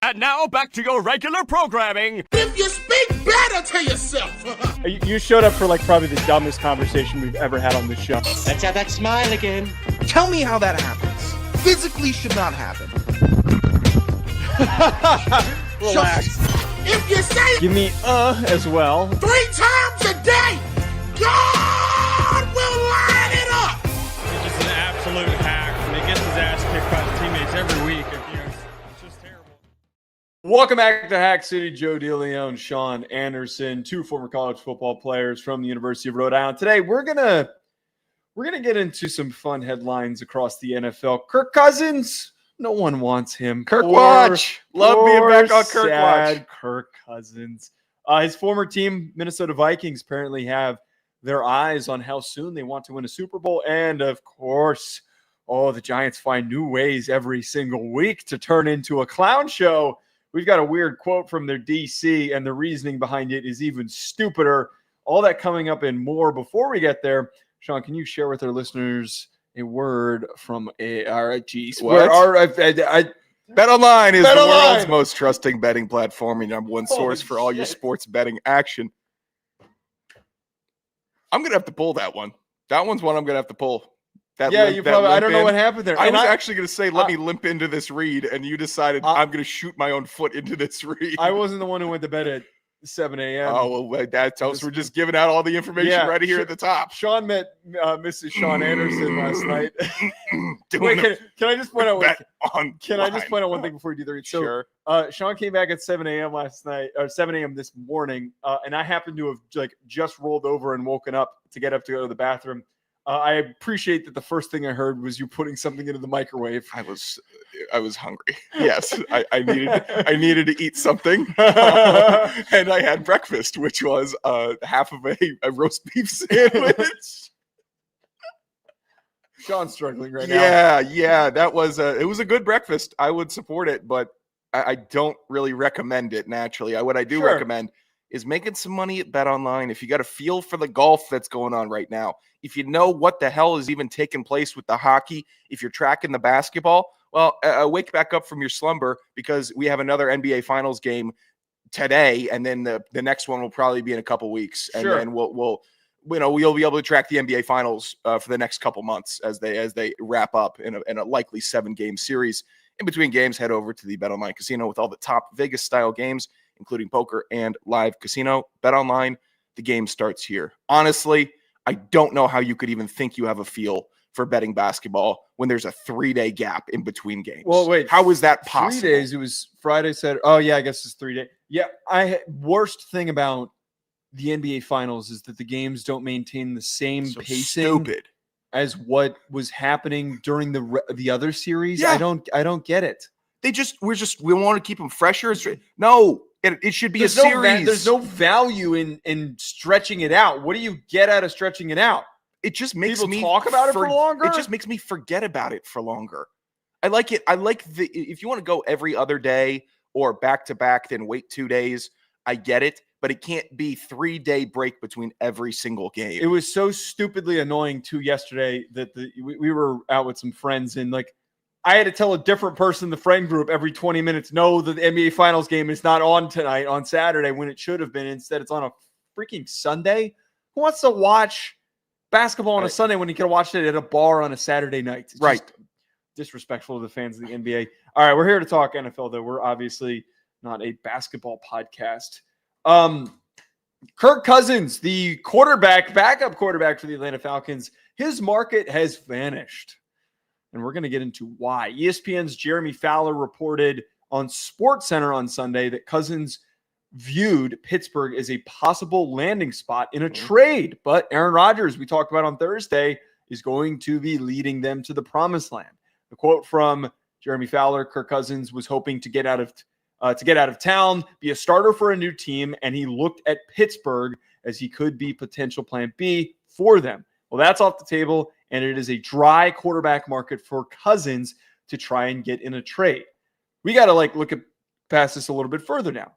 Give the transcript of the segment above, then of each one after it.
And now back to your regular programming. If you speak better to yourself. You showed up for probably the dumbest conversation we've ever had on this show. Let's have that smile again. Tell me how that happens. Physically should not happen. Relax. If you say it Give me as well. 3 times a day, God will line it up. He's just an absolute hack, and he gets his ass kicked by the teammates every week. It's just terrible. Welcome back to Hack City. Joe DeLeone, Sean Anderson, 2 former college football players from the University of Rhode Island. Today, we're gonna get into some fun headlines across the NFL. Kirk Cousins, no one wants him. Kirk Watch. Love being back on Kirk Watch. Kirk Cousins. His former team, Minnesota Vikings, apparently have their eyes on how soon they want to win a Super Bowl. And, of course, the Giants find new ways every single week to turn into a clown show. We've got a weird quote from their DC, and the reasoning behind it is even stupider. All that coming up and more. Before we get there, Sean, can you share with our listeners a word from ARG Sports? BetOnline is the world's most trusting betting platform and number one source for all your sports betting action. I'm going to have to pull that one. That one's one I'm going to have to pull. I don't know what happened there. I was actually going to say, let me limp into this read, and you decided I'm going to shoot my own foot into this read. I wasn't the one who went to bed at 7 a.m. Oh, well, that tells we're just giving out all the information right here at the top. Sean met Mrs. Sean Anderson last night. Wait, can I just point out one thing before you do the read? So, sure. Sean came back at 7 a.m. last night, or 7 a.m. this morning, and I happened to have just rolled over and woken up to get up to go to the bathroom. I appreciate that the first thing I heard was you putting something into the microwave. I was hungry. Yes, I needed to eat something, and I had breakfast, which was half of a roast beef sandwich. Sean's struggling right now. Yeah, that was it was a good breakfast. I would support it, but I don't really recommend it. Naturally, what I do recommend is making some money at BetOnline. If you got a feel for the golf that's going on right now, if you know what the hell is even taking place with the hockey, if you're tracking the basketball, well, wake back up from your slumber because we have another NBA Finals game today, and then the next one will probably be in a couple weeks, and then we'll be able to track the NBA Finals for the next couple months as they wrap up in a likely 7-game series. In between games, head over to the BetOnline Casino with all the top Vegas-style games, including poker and live casino. BetOnline, the game starts here. Honestly, I don't know how you could even think you have a feel for betting basketball when there's a 3-day gap in between games. Well, wait. How is that possible? 3 days. It was Friday, Saturday. Oh, yeah, I guess it's 3 days. Yeah, worst thing about the NBA Finals is that the games don't maintain the same pacing as what was happening during the other series. Yeah. I don't get it. We want to keep them fresher. No. It should be a series. There's no value in stretching it out. What do you get out of stretching it out? It just makes me talk about it for longer. It just makes me forget about it for longer. I like it. I like if you want to go every other day or back to back, then wait 2 days. I get it, but it can't be 3-day break between every single game. It was so stupidly annoying too yesterday that we were out with some friends and I had to tell a different person in the friend group every 20 minutes, no, the NBA Finals game is not on tonight on Saturday when it should have been. Instead, it's on a freaking Sunday. Who wants to watch basketball on a Sunday when you could have watched it at a bar on a Saturday night? It's just disrespectful to the fans of the NBA. All right, we're here to talk NFL, though. We're obviously not a basketball podcast. Kirk Cousins, the backup quarterback for the Atlanta Falcons, his market has vanished. And we're going to get into why. ESPN's Jeremy Fowler reported on SportsCenter on Sunday that Cousins viewed Pittsburgh as a possible landing spot in a trade. But Aaron Rodgers, we talked about on Thursday, is going to be leading them to the promised land. The quote from Jeremy Fowler: Kirk Cousins was hoping to get out of town, be a starter for a new team, and he looked at Pittsburgh as he could be potential plan B for them. Well, that's off the table, and it is a dry quarterback market for Cousins to try and get in a trade. We got to look at past this a little bit further now.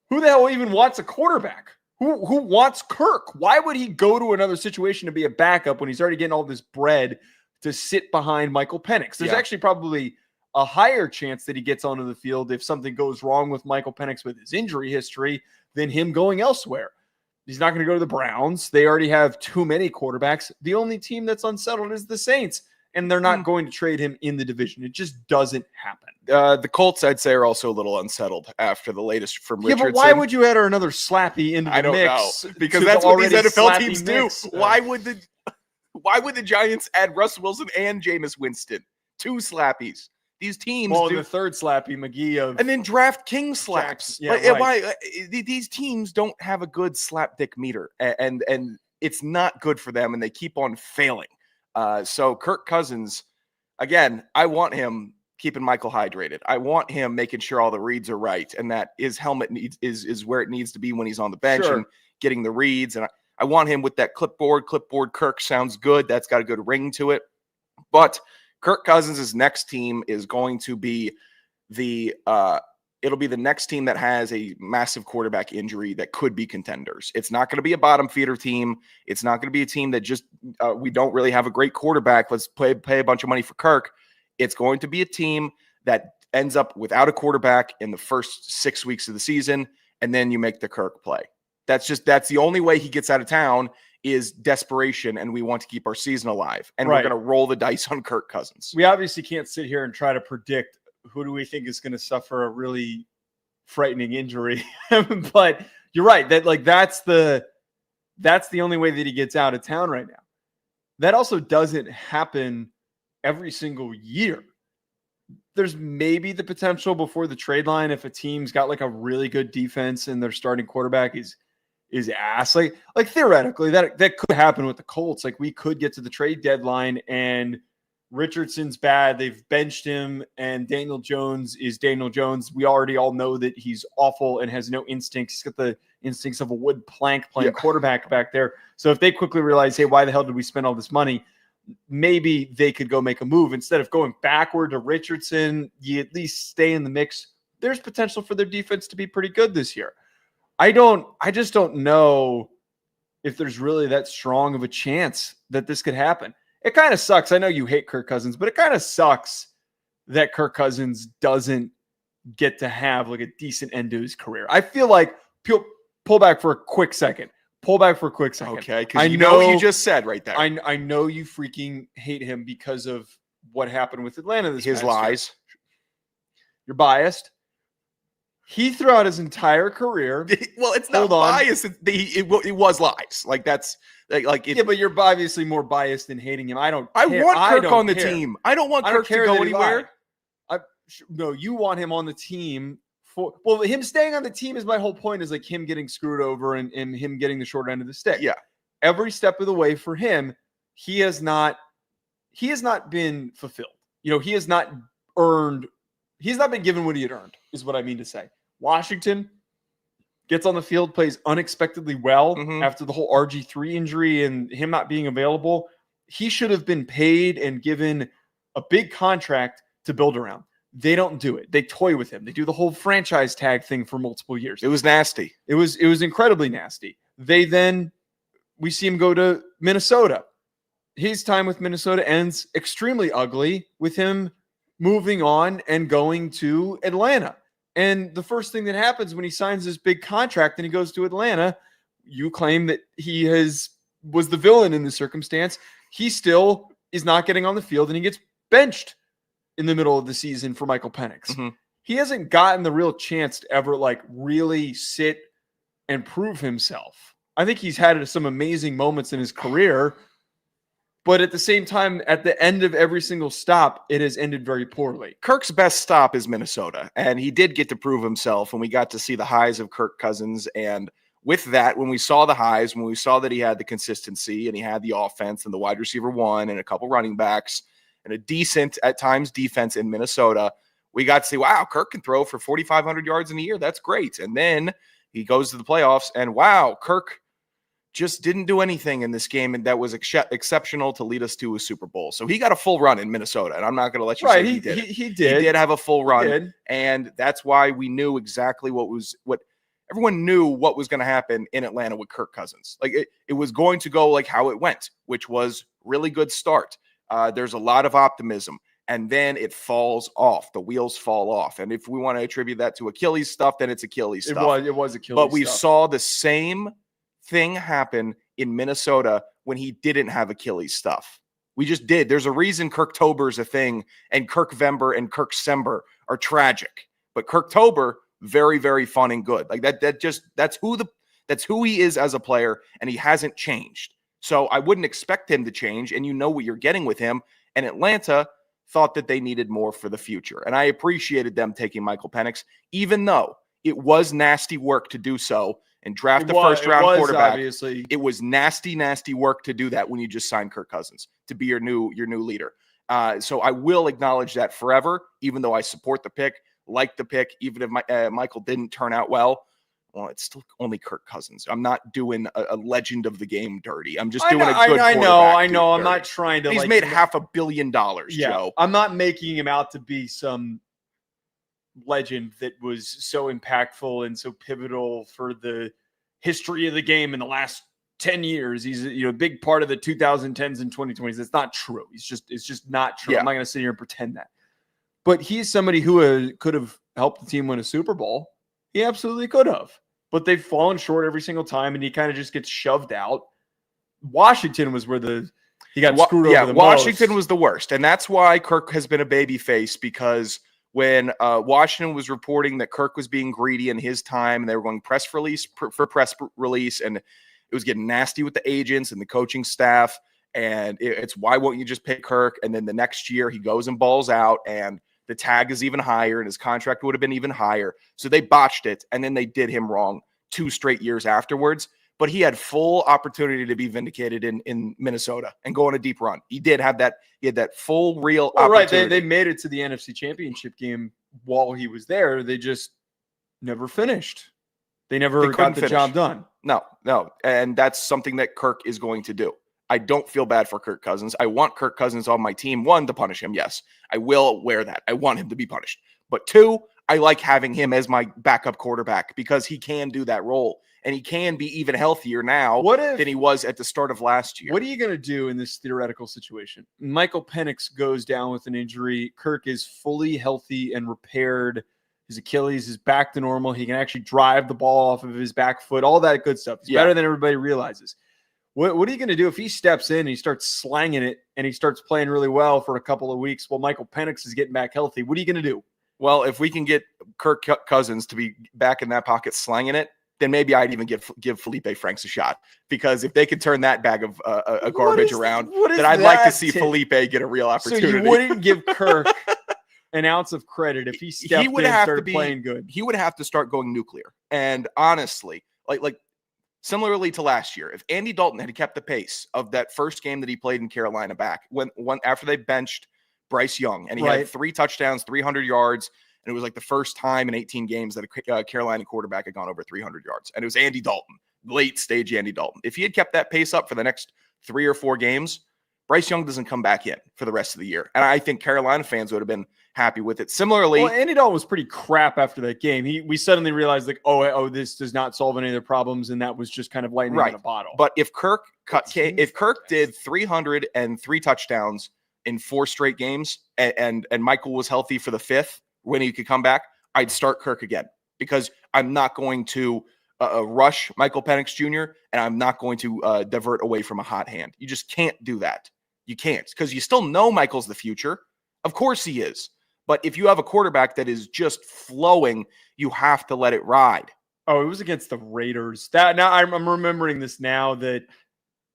Who the hell even wants a quarterback? Who wants Kirk? Why would he go to another situation to be a backup when he's already getting all this bread to sit behind Michael Penix? There's actually probably a higher chance that he gets onto the field if something goes wrong with Michael Penix with his injury history than him going elsewhere. He's not going to go to the Browns. They already have too many quarterbacks. The only team that's unsettled is the Saints, and they're not going to trade him in the division. It just doesn't happen. The Colts, I'd say, are also a little unsettled after the latest from Richardson. But why would you add another slappy into the mix? Know. Because that's what these NFL teams do. Why would the Giants add Russell Wilson and Jameis Winston? 2 slappies. These teams the third slappy, McGee and then draft King slaps. These teams don't have a good slap dick meter, and it's not good for them, and they keep on failing. So Kirk Cousins, again, I want him keeping Michael hydrated. I want him making sure all the reads are right, and that his helmet is where it needs to be when he's on the bench and getting the reads. And I want him with that clipboard. Kirk sounds good. That's got a good ring to it. But Kirk Cousins' next team is going to be it'll be the next team that has a massive quarterback injury that could be contenders. It's not going to be a bottom feeder team. It's not going to be a team that just we don't really have a great quarterback. Let's pay a bunch of money for Kirk. It's going to be a team that ends up without a quarterback in the first 6 weeks of the season, and then you make the Kirk play. That's the only way he gets out of town is desperation, and we want to keep our season alive. And we're going to roll the dice on Kirk Cousins. We obviously can't sit here and try to predict who do we think is going to suffer a really frightening injury. But you're right. That's the only way that he gets out of town right now. That also doesn't happen every single year. There's maybe the potential before the trade line if a team's got like a really good defense and their starting quarterback is ass. Like theoretically, that could happen with the Colts. Like we could get to the trade deadline and Richardson's bad. They've benched him, and Daniel Jones is Daniel Jones. We already all know that he's awful and has no instincts. He's got the instincts of a wood plank playing quarterback back there. So if they quickly realize, hey, why the hell did we spend all this money? Maybe they could go make a move. Instead of going backward to Richardson, you at least stay in the mix. There's potential for their defense to be pretty good this year. I just don't know if there's really that strong of a chance that this could happen. It kind of sucks. I know you hate Kirk Cousins, but it kind of sucks that Kirk Cousins doesn't get to have like a decent end to his career. I feel like pull back for a quick second. Okay, because you know what you just said right there. I know you freaking hate him because of what happened with Atlanta this his past lies. Year. You're biased. He throughout his entire career. Well, it's not biased. It was lies. Like that's like yeah, but you're obviously more biased than hating him. I want Kirk on the team. I don't want Kirk to go anywhere. No, you want him on the team. Him staying on the team is my whole point. Is like him getting screwed over and him getting the short end of the stick. Yeah, every step of the way for him, he has not been fulfilled. He has not earned. He's not been given what he had earned, is what I mean to say. Washington gets on the field, plays unexpectedly well after the whole RG3 injury and him not being available. He should have been paid and given a big contract to build around. They don't do it. They toy with him. They do the whole franchise tag thing for multiple years. It was nasty. It was incredibly nasty. We see him go to Minnesota. His time with Minnesota ends extremely ugly with him moving on and going to Atlanta. And the first thing that happens when he signs this big contract and he goes to Atlanta, you claim that he was the villain in this circumstance. He still is not getting on the field and he gets benched in the middle of the season for Michael Penix. He hasn't gotten the real chance to ever really sit and prove himself. I think he's had some amazing moments in his career, but at the same time, at the end of every single stop, it has ended very poorly. Kirk's best stop is Minnesota, and he did get to prove himself, and we got to see the highs of Kirk Cousins. And with that, when we saw the highs, when we saw that he had the consistency and he had the offense and the wide receiver one and a couple running backs and a decent, at times, defense in Minnesota, we got to see, wow, Kirk can throw for 4,500 yards in a year. That's great. And then he goes to the playoffs, and wow, Kirk just didn't do anything in this game, and that was exceptional to lead us to a Super Bowl. So he got a full run in Minnesota, and I'm not going to let you say he did. He did. He did have a full run, and that's why we knew exactly what everyone knew what was going to happen in Atlanta with Kirk Cousins. Like it was going to go like how it went, which was really good start. There's a lot of optimism. and then it falls off. The wheels fall off. And if we want to attribute that to Achilles stuff, then it's Achilles stuff. It was Achilles But we stuff. saw the same thing happen in Minnesota when he didn't have Achilles stuff. We just did. There's a reason Kirktober is a thing, and Kirkvember and Kirksember are tragic. But Kirktober, very, very fun and good. Like that's who he is as a player, and he hasn't changed. So I wouldn't expect him to change, and you know what you're getting with him. And Atlanta thought that they needed more for the future. And I appreciated them taking Michael Penix, even though it was nasty work to do so and draft a first-round quarterback. Obviously. It was nasty, nasty work to do that when you just signed Kirk Cousins to be your new leader. So I will acknowledge that forever, even though I support the pick, like the pick, even if Michael didn't turn out well. Well, it's still only Kirk Cousins. I'm not doing a legend of the game dirty. I'm just doing a good quarterback. I know. I'm not trying to. He's made $500 million, Joe. I'm not making him out to be some legend that was so impactful and so pivotal for the history of the game in the last 10 years. He's a big part of the 2010s and 2020s. It's not true. It's just not true. Yeah. I'm not going to sit here and pretend that. But he's somebody who could have helped the team win a Super Bowl. He absolutely could have. But they've fallen short every single time, and he kind of just gets shoved out. Washington was where he got screwed over the Washington most. was the worst. And that's why Kirk has been a baby face, because when Washington was reporting that Kirk was being greedy in his time, and they were going press release, and it was getting nasty with the agents and the coaching staff, and it's why won't you just pick Kirk? And then the next year he goes and balls out, and the tag is even higher, and his contract would have been even higher. So they botched it, and then they did him wrong 2 straight years afterwards. But he had full opportunity to be vindicated in Minnesota and go on a deep run. He did have that. He had that full, real opportunity. Right. They made it to the NFC Championship game while he was there. They just never finished. They never got the job done. No. And that's something that Kirk is going to do. I don't feel bad for Kirk Cousins. I want Kirk Cousins on my team. 1, to punish him. Yes, I will wear that. I want him to be punished. But 2, I like having him as my backup quarterback because he can do that role. And he can be even healthier now than he was at the start of last year. What are you going to do in this theoretical situation? Michael Penix goes down with an injury. Kirk is fully healthy and repaired. His Achilles is back to normal. He can actually drive the ball off of his back foot, all that good stuff. He's better than everybody realizes. What are you going to do if he steps in and he starts slanging it and he starts playing really well for a couple of weeks while Michael Penix is getting back healthy? What are you going to do? Well, if we can get Kirk Cousins to be back in that pocket slanging it, then maybe I'd even give Felipe Franks a shot, because if they could turn that bag of garbage around, then I'd like to see Felipe get a real opportunity. So you wouldn't give Kirk an ounce of credit if he stepped in and started playing good. He would have to start going nuclear. And honestly, like similarly to last year, if Andy Dalton had kept the pace of that first game that he played in Carolina back, after they benched Bryce Young, and he had 3 touchdowns, 300 yards, and it was like the first time in 18 games that a Carolina quarterback had gone over 300 yards. And it was Andy Dalton, late stage Andy Dalton. If he had kept that pace up for the next 3 or 4 games, Bryce Young doesn't come back in for the rest of the year. And I think Carolina fans would have been happy with it. Similarly, Andy Dalton was pretty crap after that game. We suddenly realized, like, this does not solve any of their problems, and that was just kind of lightning in a bottle. But if Kirk did 303 touchdowns in 4 straight games, and Michael was healthy for the 5th when he could come back, I'd start Kirk again, because I'm not going to rush Michael Penix Jr., and I'm not going to divert away from a hot hand. You just can't do that. You can't, because you still know Michael's the future. Of course he is. But if you have a quarterback that is just flowing, you have to let it ride. Oh, it was against the Raiders. I'm remembering this now, that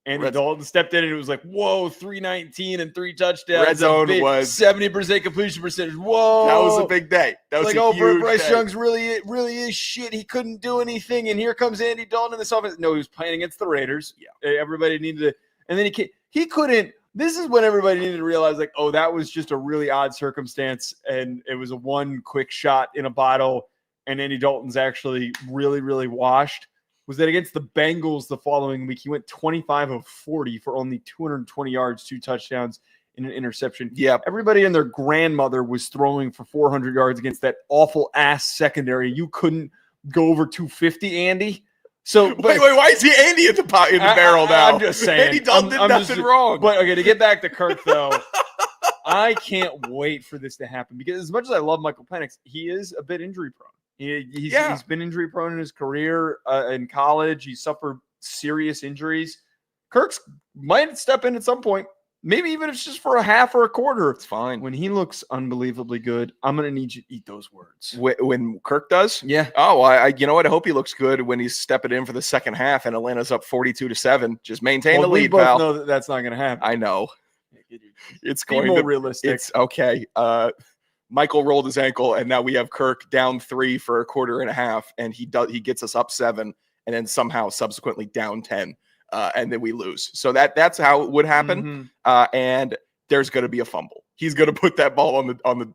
Andy Dalton stepped in and it was like, whoa, 319 and 3 touchdowns. Red zone was 70% completion percentage. Whoa. That was a big day. That was like, a huge Bryce day. Young's really is shit. He couldn't do anything. And here comes Andy Dalton in this offense. No, he was playing against the Raiders. Yeah. Everybody needed to. And then he couldn't. This is when everybody needed to realize, like, oh, that was just a really odd circumstance. And it was a one quick shot in a bottle. And Andy Dalton's actually really, really washed. Was that against the Bengals the following week? He went 25 of 40 for only 220 yards, 2 touchdowns, and an interception. Yeah. Everybody and their grandmother was throwing for 400 yards against that awful ass secondary. You couldn't go over 250, Andy. So wait, why is he Andy in the barrel now? I'm just saying. Andy Dalton did nothing wrong. But okay, to get back to Kirk though, I can't wait for this to happen because as much as I love Michael Penix, he is a bit injury prone. He's been injury prone in his career. In college, he suffered serious injuries. Kirk's might step in at some point. Maybe even if it's just for a half or a quarter. It's fine. When he looks unbelievably good, I'm going to need you to eat those words. When Kirk does? Yeah. Oh, I you know what? I hope he looks good when he's stepping in for the second half and Atlanta's up 42-7. Just maintain the lead, we both pal. know that that's not going to happen. I know. It's Be going more to realistic. It's okay. Michael rolled his ankle, and now we have Kirk down 3 for a quarter and a half, and he gets us up 7, and then somehow subsequently down 10. And then we lose. So that's how it would happen. And there's going to be a fumble. He's going to put that ball on the.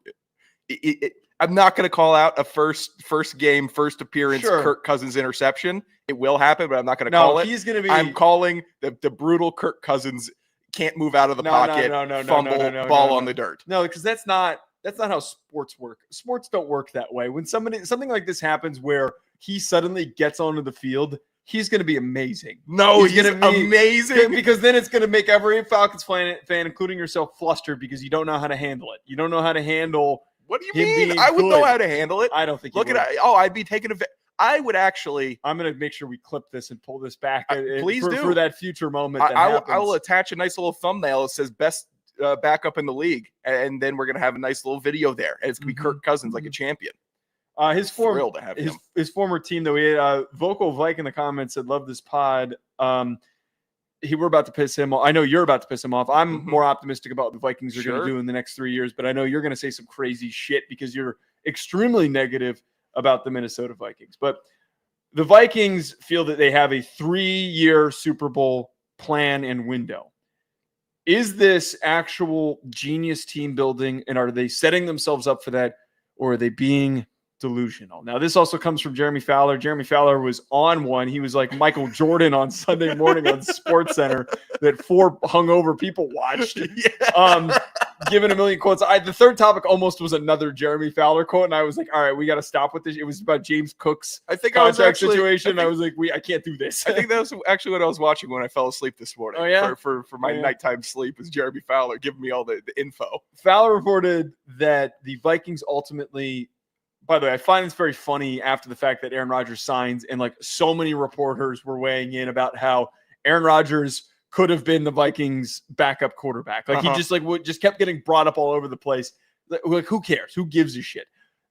I'm not going to call out a first game, first appearance Kirk Cousins interception. It will happen, but I'm not going to call it. He's going to be. I'm calling the brutal Kirk Cousins can't move out of the pocket. Fumble ball on the dirt. No, because that's not how sports work. Sports don't work that way. When something like this happens where he suddenly gets onto the field. He's going to be amazing. No, he's going to be amazing because then it's going to make every Falcons fan, including yourself, flustered because you don't know how to handle it. You don't know how to handle. What do you mean? I would know how to handle it. I don't think. Look at it. Oh, I'd be taking a. I would actually. I'm going to make sure we clip this and pull this back. Please do for that future moment. I will attach a nice little thumbnail that says best backup in the league, and then we're going to have a nice little video there, and it's going to be Kirk Cousins like a champion. His former team, though, he had Vocal Vike in the comments said, "Love this pod." We're about to piss him off. I know you're about to piss him off. I'm more optimistic about what the Vikings are going to do in the next 3 years, but I know you're going to say some crazy shit because you're extremely negative about the Minnesota Vikings. But the Vikings feel that they have a 3-year Super Bowl plan and window. Is this actual genius team building, and are they setting themselves up for that, or are they being delusional? Now, this also comes from Jeremy Fowler. Jeremy Fowler was on one. He was like Michael Jordan on Sunday morning on SportsCenter that 4 hungover people watched. Giving a million quotes. The third topic almost was another Jeremy Fowler quote, and I was like, all right, we got to stop with this. It was about James Cook's contract situation. I was like, I can't do this. I think that was actually what I was watching when I fell asleep this morning. Oh, yeah? For my nighttime sleep was Jeremy Fowler giving me all the info. Fowler reported that the Vikings ultimately. By the way, I find it's very funny after the fact that Aaron Rodgers signs and like so many reporters were weighing in about how Aaron Rodgers could have been the Vikings backup quarterback. Like he just kept getting brought up all over the place. Like who cares? Who gives a shit?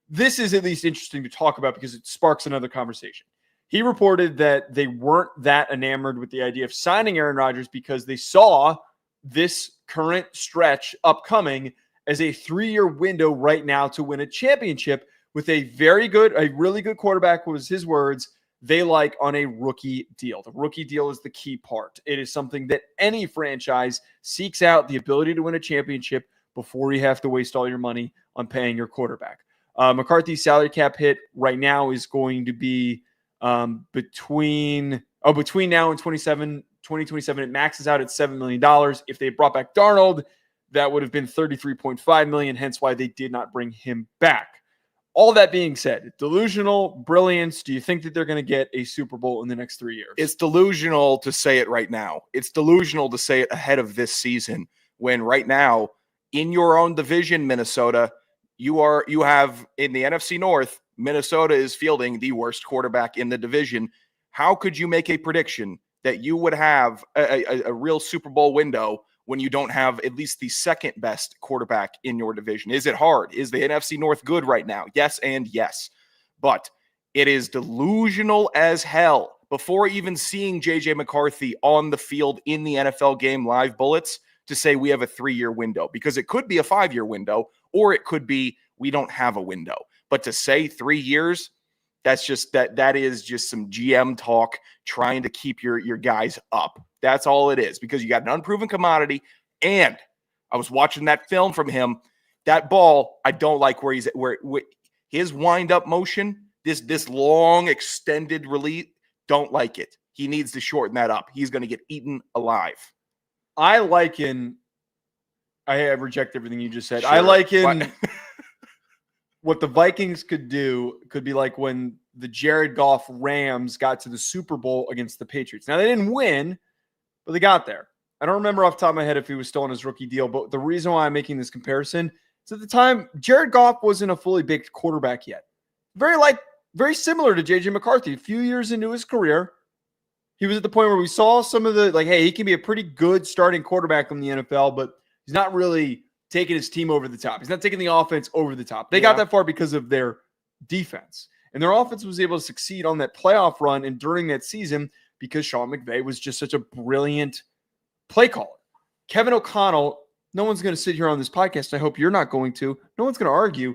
This is at least interesting to talk about because it sparks another conversation. He reported that they weren't that enamored with the idea of signing Aaron Rodgers because they saw this current stretch upcoming as a 3-year window right now to win a championship with a really good quarterback, was his words, they like on a rookie deal. The rookie deal is the key part. It is something that any franchise seeks out, the ability to win a championship before you have to waste all your money on paying your quarterback. McCarthy's salary cap hit right now is going to be between now and 2027, it maxes out at $7 million. If they brought back Darnold, that would have been $33.5 million, hence why they did not bring him back. All that being said, delusional, brilliance. Do you think that they're going to get a Super Bowl in the next 3 years? It's delusional to say it right now. It's delusional to say it ahead of this season when right now in your own division, Minnesota, you have in the NFC North, Minnesota is fielding the worst quarterback in the division. How could you make a prediction that you would have a real Super Bowl window when you don't have at least the second best quarterback in your division? Is it hard? Is the NFC North good right now? Yes and yes. But it is delusional as hell. Before even seeing J.J. McCarthy on the field in the NFL game live bullets to say we have a 3-year window, because it could be a 5-year window or it could be we don't have a window. But to say 3 years, that is just some GM talk trying to keep your guys up. That's all it is, because you got an unproven commodity. And I was watching that film from him. That ball, I don't like where he's at, where his wind-up motion, this long extended release, don't like it. He needs to shorten that up. He's going to get eaten alive. I reject everything you just said. Sure. I liken what the Vikings could do could be like when the Jared Goff Rams got to the Super Bowl against the Patriots. Now, they didn't win, but they got there. I don't remember off the top of my head if he was still on his rookie deal, but the reason why I'm making this comparison is at the time, Jared Goff wasn't a fully baked quarterback yet. Very similar to JJ McCarthy. A few years into his career, he was at the point where we saw some of the, hey, he can be a pretty good starting quarterback in the NFL, but he's not really taking his team over the top. He's not taking the offense over the top. They got that far because of their defense. And their offense was able to succeed on that playoff run and during that season because Sean McVay was just such a brilliant play caller. Kevin O'Connell, no one's going to sit here on this podcast. I hope you're not going to. No one's going to argue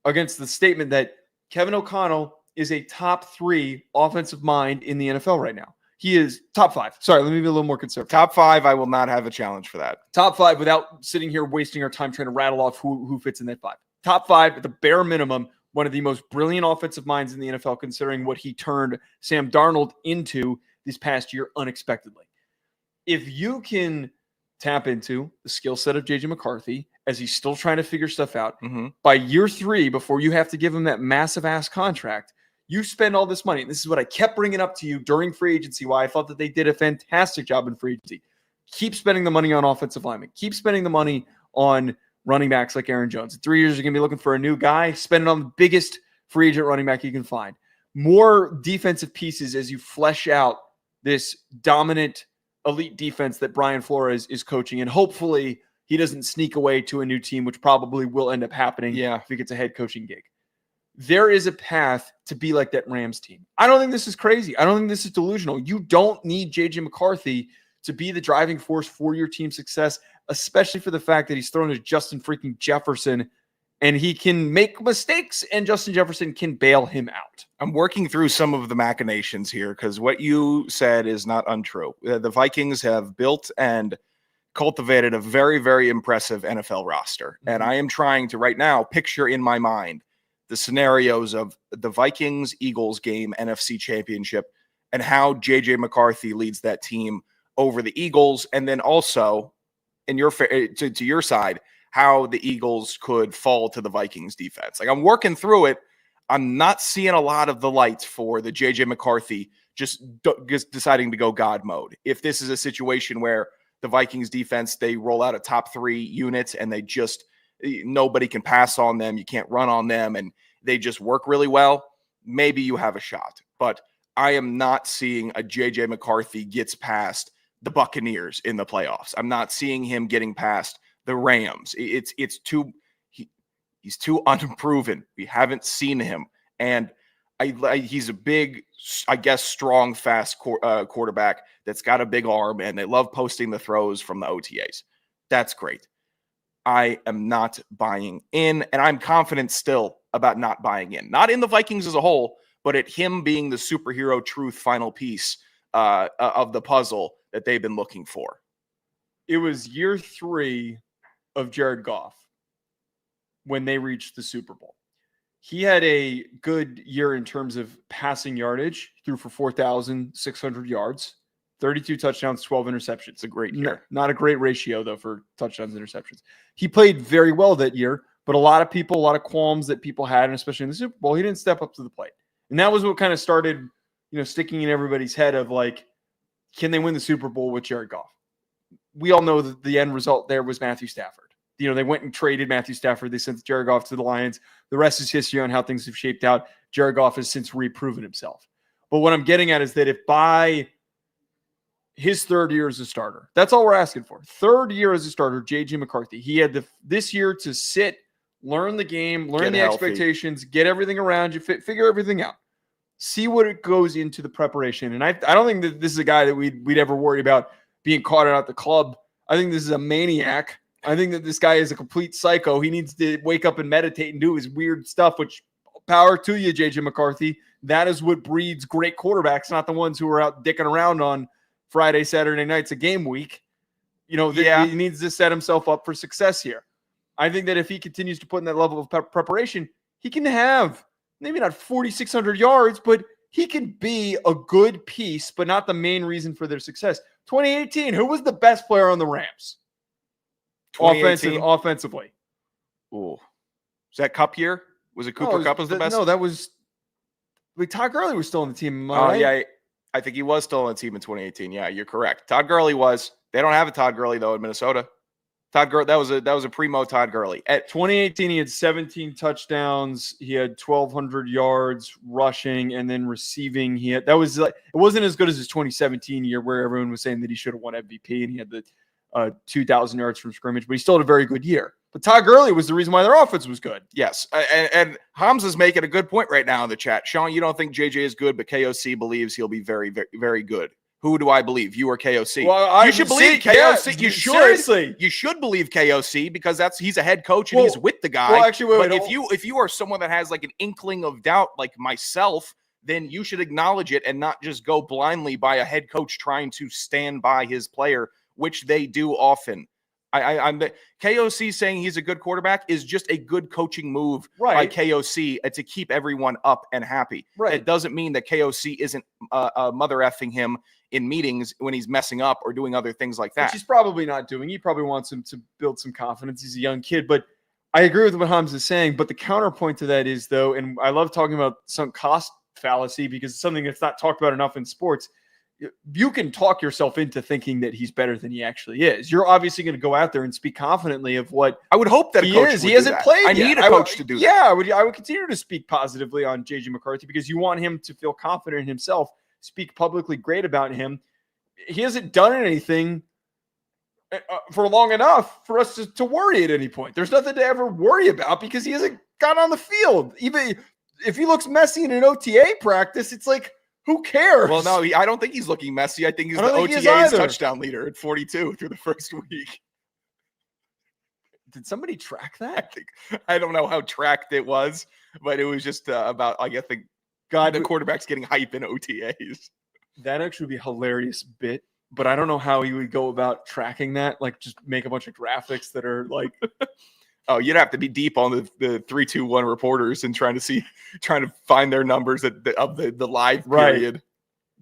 against the statement that Kevin O'Connell is a top 3 offensive mind in the NFL right now. He is top 5. Sorry, let me be a little more conservative. Top 5, I will not have a challenge for that. Top 5 without sitting here wasting our time trying to rattle off who fits in that 5. Top 5 at the bare minimum, one of the most brilliant offensive minds in the NFL considering what he turned Sam Darnold into this past year unexpectedly. If you can tap into the skill set of JJ McCarthy as he's still trying to figure stuff out, by year 3, before you have to give him that massive ass contract, you spend all this money. And this is what I kept bringing up to you during free agency, why I thought that they did a fantastic job in free agency. Keep spending the money on offensive linemen. Keep spending the money on running backs like Aaron Jones. In 3 years, you're going to be looking for a new guy. Spend it on the biggest free agent running back you can find. More defensive pieces as you flesh out this dominant elite defense that Brian Flores is coaching. And hopefully he doesn't sneak away to a new team, which probably will end up happening if he gets a head coaching gig. There is a path to be like that Rams team. I don't think this is crazy. I don't think this is delusional. You don't need JJ McCarthy to be the driving force for your team's success, especially for the fact that he's thrown to Justin freaking Jefferson and he can make mistakes and Justin Jefferson can bail him out. I'm working through some of the machinations here because what you said is not untrue. The Vikings have built and cultivated a very, very impressive NFL roster. And I am trying to right now picture in my mind the scenarios of the Vikings-Eagles game, NFC Championship, and how JJ McCarthy leads that team over the Eagles, and then also in your to your side, how the Eagles could fall to the Vikings defense. Like I'm working through it. I'm not seeing a lot of the lights for the JJ McCarthy just deciding to go God mode. If this is a situation where the Vikings defense, they roll out a top 3 units and they just nobody can pass on them. You can't run on them and they just work really well. Maybe you have a shot, but I am not seeing a JJ McCarthy gets past the Buccaneers in the playoffs. I'm not seeing him getting past the Rams. It's too, he's too unproven. We haven't seen him. And he's a big, I guess, strong, fast quarterback that's got a big arm and they love posting the throws from the OTAs. That's great. I am not buying in, and I'm confident still about not buying in. Not in the Vikings as a whole, but at him being the superhero truth final piece of the puzzle that they've been looking for. It was year 3 of Jared Goff when they reached the Super Bowl. He had a good year in terms of passing yardage, threw for 4,600 yards, 32 touchdowns, 12 interceptions. It's a great year. Not a great ratio, though, for touchdowns and interceptions. He played very well that year, but a lot of qualms that people had, and especially in the Super Bowl, he didn't step up to the plate. And that was what kind of started, sticking in everybody's head of like, can they win the Super Bowl with Jared Goff? We all know that the end result there was Matthew Stafford. They went and traded Matthew Stafford. They sent Jared Goff to the Lions. The rest is history on how things have shaped out. Jared Goff has since reproven himself. But what I'm getting at is that if by his 3rd year as a starter, that's all we're asking for. 3rd year as a starter, JJ McCarthy. He had this year to sit, learn the game, learn the expectations, get everything around you, figure everything out. See what it goes into the preparation. And I don't think that this is a guy that we'd ever worry about being caught out at the club. I think this is a maniac. I think that this guy is a complete psycho. He needs to wake up and meditate and do his weird stuff, which power to you, JJ McCarthy. That is what breeds great quarterbacks, not the ones who are out dicking around on Friday, Saturday nights, a game week. He needs to set himself up for success here. I think that if he continues to put in that level of preparation, he can have maybe not 4,600 yards, but he can be a good piece, but not the main reason for their success. 2018, who was the best player on the Rams? Offensively. Ooh. Was that Cup year? Was it Cooper Kupp was the best? No, that was Todd Gurley was still on the team. Yeah. I think he was still on the team in 2018. Yeah, you're correct. Todd Gurley was. They don't have a Todd Gurley though in Minnesota. Todd Gurley, that was a primo Todd Gurley. At 2018, he had 17 touchdowns. He had 1,200 yards rushing, and then receiving. It wasn't as good as his 2017 year where everyone was saying that he should have won MVP, and he had the 2,000 yards from scrimmage, but he still had a very good year. But Todd Gurley was the reason why their offense was good. Yes, and Hamza's making a good point right now in the chat. Sean, you don't think JJ is good, but KOC believes he'll be very, very, very good. Who do I believe? You or KOC? Well, you should believe KOC. Yeah, you should. Seriously. You should believe KOC because he's a head coach and he's with the guy. Well, actually, but if you are someone that has like an inkling of doubt, like myself, then you should acknowledge it and not just go blindly by a head coach trying to stand by his player, which they do often. I'm KOC saying he's a good quarterback is just a good coaching move by KOC to keep everyone up and happy. Right. It doesn't mean that KOC isn't mother effing him in meetings when he's messing up or doing other things like that. Which he's probably not doing. He probably wants him to build some confidence. He's a young kid, but I agree with what Hamza is saying. But the counterpoint to that is, though, and I love talking about some cost fallacy because it's something that's not talked about enough in sports. You can talk yourself into thinking that he's better than he actually is. You're obviously going to go out there and speak confidently of what I would hope that he a coach is. would He hasn't that. played. I yet. need a coach to do that. Yeah, I would continue to speak positively on JJ McCarthy because you want him to feel confident in himself, speak publicly great about him. He hasn't done anything for long enough for us to worry at any point. There's nothing to ever worry about because he hasn't gotten on the field. Even if he looks messy in an OTA practice, it's like, who cares? Well, no, I don't think he's looking messy. I think he's the OTA's touchdown leader at 42 through the first week. Did somebody track that? I don't know how tracked it was, but it was just about, I think, the quarterback's getting hype in OTAs. That actually would be a hilarious bit, but I don't know how he would go about tracking that. Like, just make a bunch of graphics that are like... Oh, you'd have to be deep on the 3-2-1 reporters and trying to find their numbers of the live period. Right.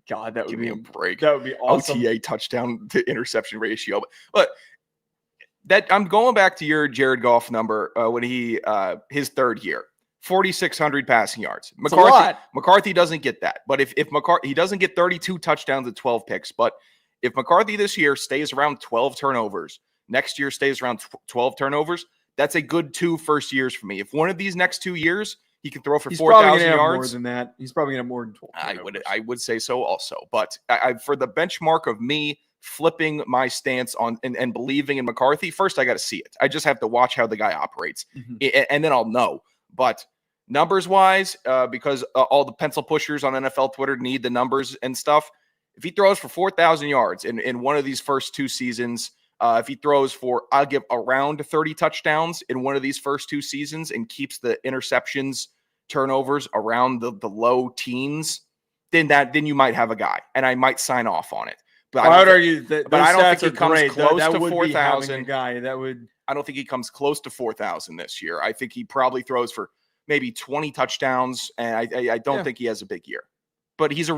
God, that would be a break. That would be awesome. OTA touchdown to interception ratio. But that I'm going back to your Jared Goff number when he his third year, 4,600 passing yards. McCarthy doesn't get that. But if McCarthy, he doesn't get 32 touchdowns and 12 picks. But if McCarthy this year stays around 12 turnovers, next year stays around 12 turnovers. That's a good 2 first years for me. If one of these next 2 years he can throw for 4,000 yards, more than that. He's probably gonna have more than 12. I would say so also. But I for the benchmark of me flipping my stance on and believing in McCarthy, first I got to see it. I just have to watch how the guy operates, and then I'll know. But numbers wise, because all the pencil pushers on NFL Twitter need the numbers and stuff. If he throws for 4,000 yards in one of these first 2 seasons. If he throws for, I'll give around 30 touchdowns in one of these first 2 seasons and keeps the interceptions, turnovers around the low teens, then you might have a guy, and I might sign off on it. But I would argue that I don't think he comes close that to would 4,000. Guy that would. I don't think he comes close to 4,000 this year. I think he probably throws for maybe 20 touchdowns, and I don't think he has a big year. But he's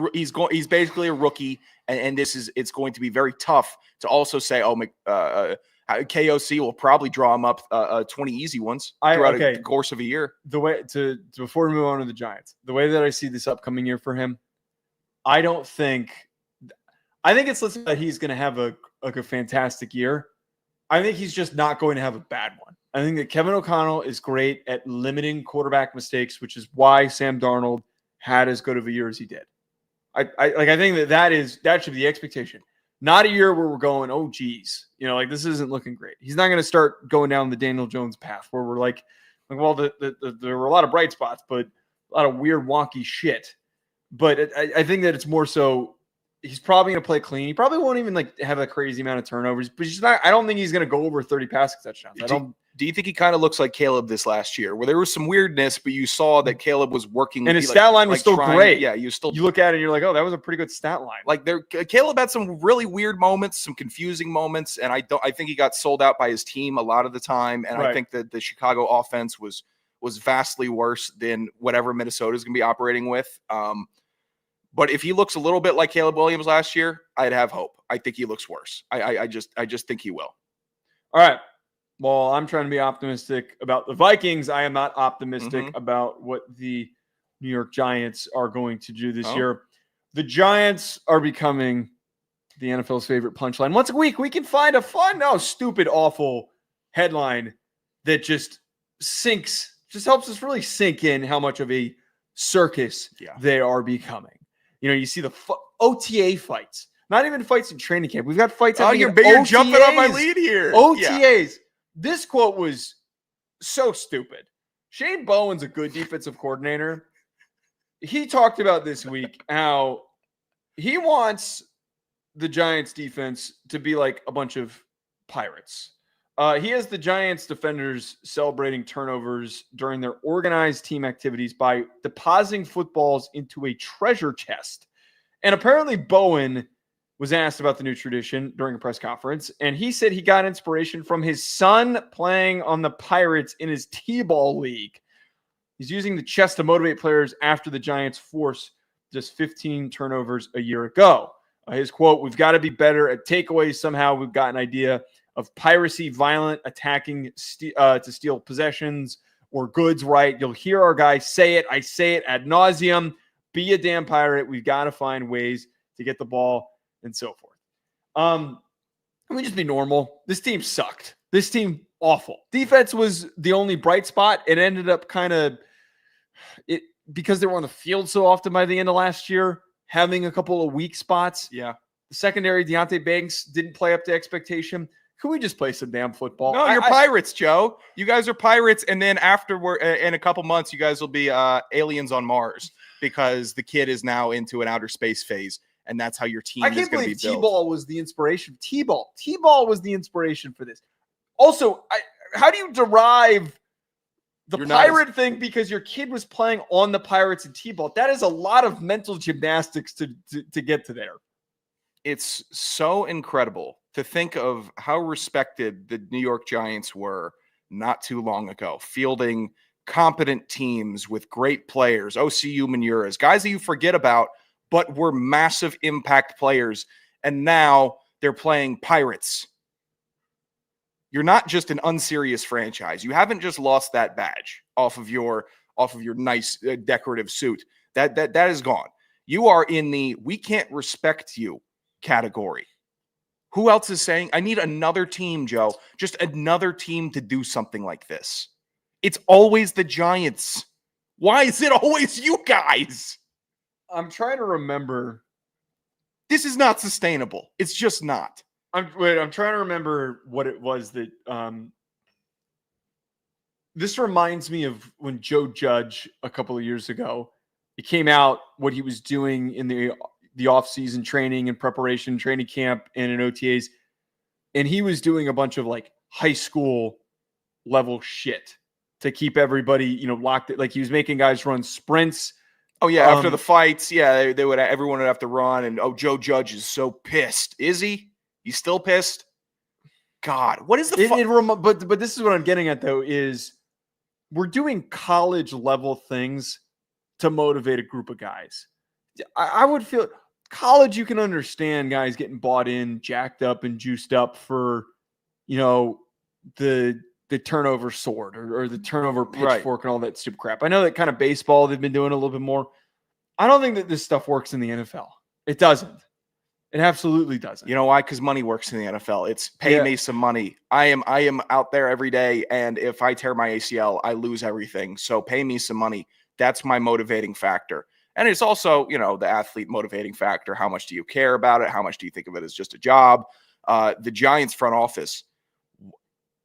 basically a rookie, and it's going to be very tough to also say, KOC will probably draw him up 20 easy ones throughout the course of a year. Before we move on to the Giants, the way that I see this upcoming year for him, I think it's listed that he's going to have a fantastic year. I think he's just not going to have a bad one. I think that Kevin O'Connell is great at limiting quarterback mistakes, which is why Sam Darnold had as good of a year as he did. I think that should be the expectation. Not a year where we're going, oh geez, this isn't looking great. He's not going to start going down the Daniel Jones path where we're like well, there were a lot of bright spots, but a lot of weird wonky shit. But I think that it's more so he's probably going to play clean. He probably won't even have a crazy amount of turnovers, but he's not. I don't think he's going to go over 30 passing touchdowns. Do you think he kind of looks like Caleb this last year, where there was some weirdness, but you saw that Caleb was working, and his stat line was still great. Yeah, you look at it and you're like, oh, that was a pretty good stat line. Caleb had some really weird moments, some confusing moments, and I think he got sold out by his team a lot of the time. And I think that the Chicago offense was vastly worse than whatever Minnesota is going to be operating with. But if he looks a little bit like Caleb Williams last year, I'd have hope. I think he looks worse. I just think he will. All right. Well, I'm trying to be optimistic about the Vikings. I am not optimistic about what the New York Giants are going to do this year. The Giants are becoming the NFL's favorite punchline. Once a week, we can find a fun, stupid, awful headline that just helps us really sink in how much of a circus they are becoming. You see the OTA fights, not even fights in training camp. We've got fights. Oh, you're jumping on my lead here. OTAs. Yeah. This quote was so stupid. Shane Bowen's a good defensive coordinator. He talked about this week how he wants the Giants defense to be like a bunch of pirates. He has the Giants defenders celebrating turnovers during their organized team activities by depositing footballs into a treasure chest. And apparently Bowen was asked about the new tradition during a press conference, and he said he got inspiration from his son playing on the Pirates in his T-ball league. He's using the chest to motivate players after the Giants forced just 15 turnovers a year ago. His quote, "We've got to be better at takeaways somehow. We've got an idea of piracy, violent, attacking to steal possessions or goods right. You'll hear our guys say it. I say it ad nauseum. Be a damn pirate. We've got to find ways to get the ball," and so forth. Let me just be normal. This team sucked. This team, awful. Defense was the only bright spot. It ended up because they were on the field so often by the end of last year, having a couple of weak spots. Yeah. The secondary, Deonte Banks, didn't play up to expectation. Could we just play some damn football? No, you're Pirates, Joe. You guys are Pirates, and then afterward, in a couple months, you guys will be aliens on Mars because the kid is now into an outer space phase, and that's how your team is going to be built. I can't believe T-ball was the inspiration. T-ball was the inspiration for this. Also, how do you derive the pirate thing because your kid was playing on the Pirates and T-ball? That is a lot of mental gymnastics to get to there. It's so incredible to think of how respected the New York Giants were not too long ago, fielding competent teams with great players, OCU Manuras, guys that you forget about, but were massive impact players. And now they're playing Pirates. You're not just an unserious franchise. You haven't just lost that badge off of your nice decorative suit. That is gone. You are in the "we can't respect you" category. Who else is saying, I need another team, Joe? Just another team to do something like this. It's always the Giants. Why is it always you guys? I'm trying to remember. This is not sustainable. It's just not. I'm trying to remember what it was that this reminds me of when Joe Judge a couple of years ago, it came out what he was doing in the offseason training and preparation, training camp, and in OTAs. And he was doing a bunch of like high school level shit to keep everybody, locked. Like he was making guys run sprints. Oh yeah. After the fights. Yeah. Everyone would have to run. And Joe Judge is so pissed. Is he? He's still pissed? God, what is the but this is what I'm getting at though, is we're doing college level things to motivate a group of guys. I would feel college, you can understand guys getting bought in, jacked up and juiced up for, the turnover sword or the turnover pitchfork and all that stupid crap. I know that kind of baseball, they've been doing a little bit more. I don't think that this stuff works in the NFL. It doesn't. It absolutely doesn't. You know why? Because money works in the NFL. It's pay me some money. I am out there every day, and if I tear my ACL, I lose everything. So pay me some money. That's my motivating factor. And it's also, the athlete motivating factor. How much do you care about it? How much do you think of it as just a job? The Giants front office,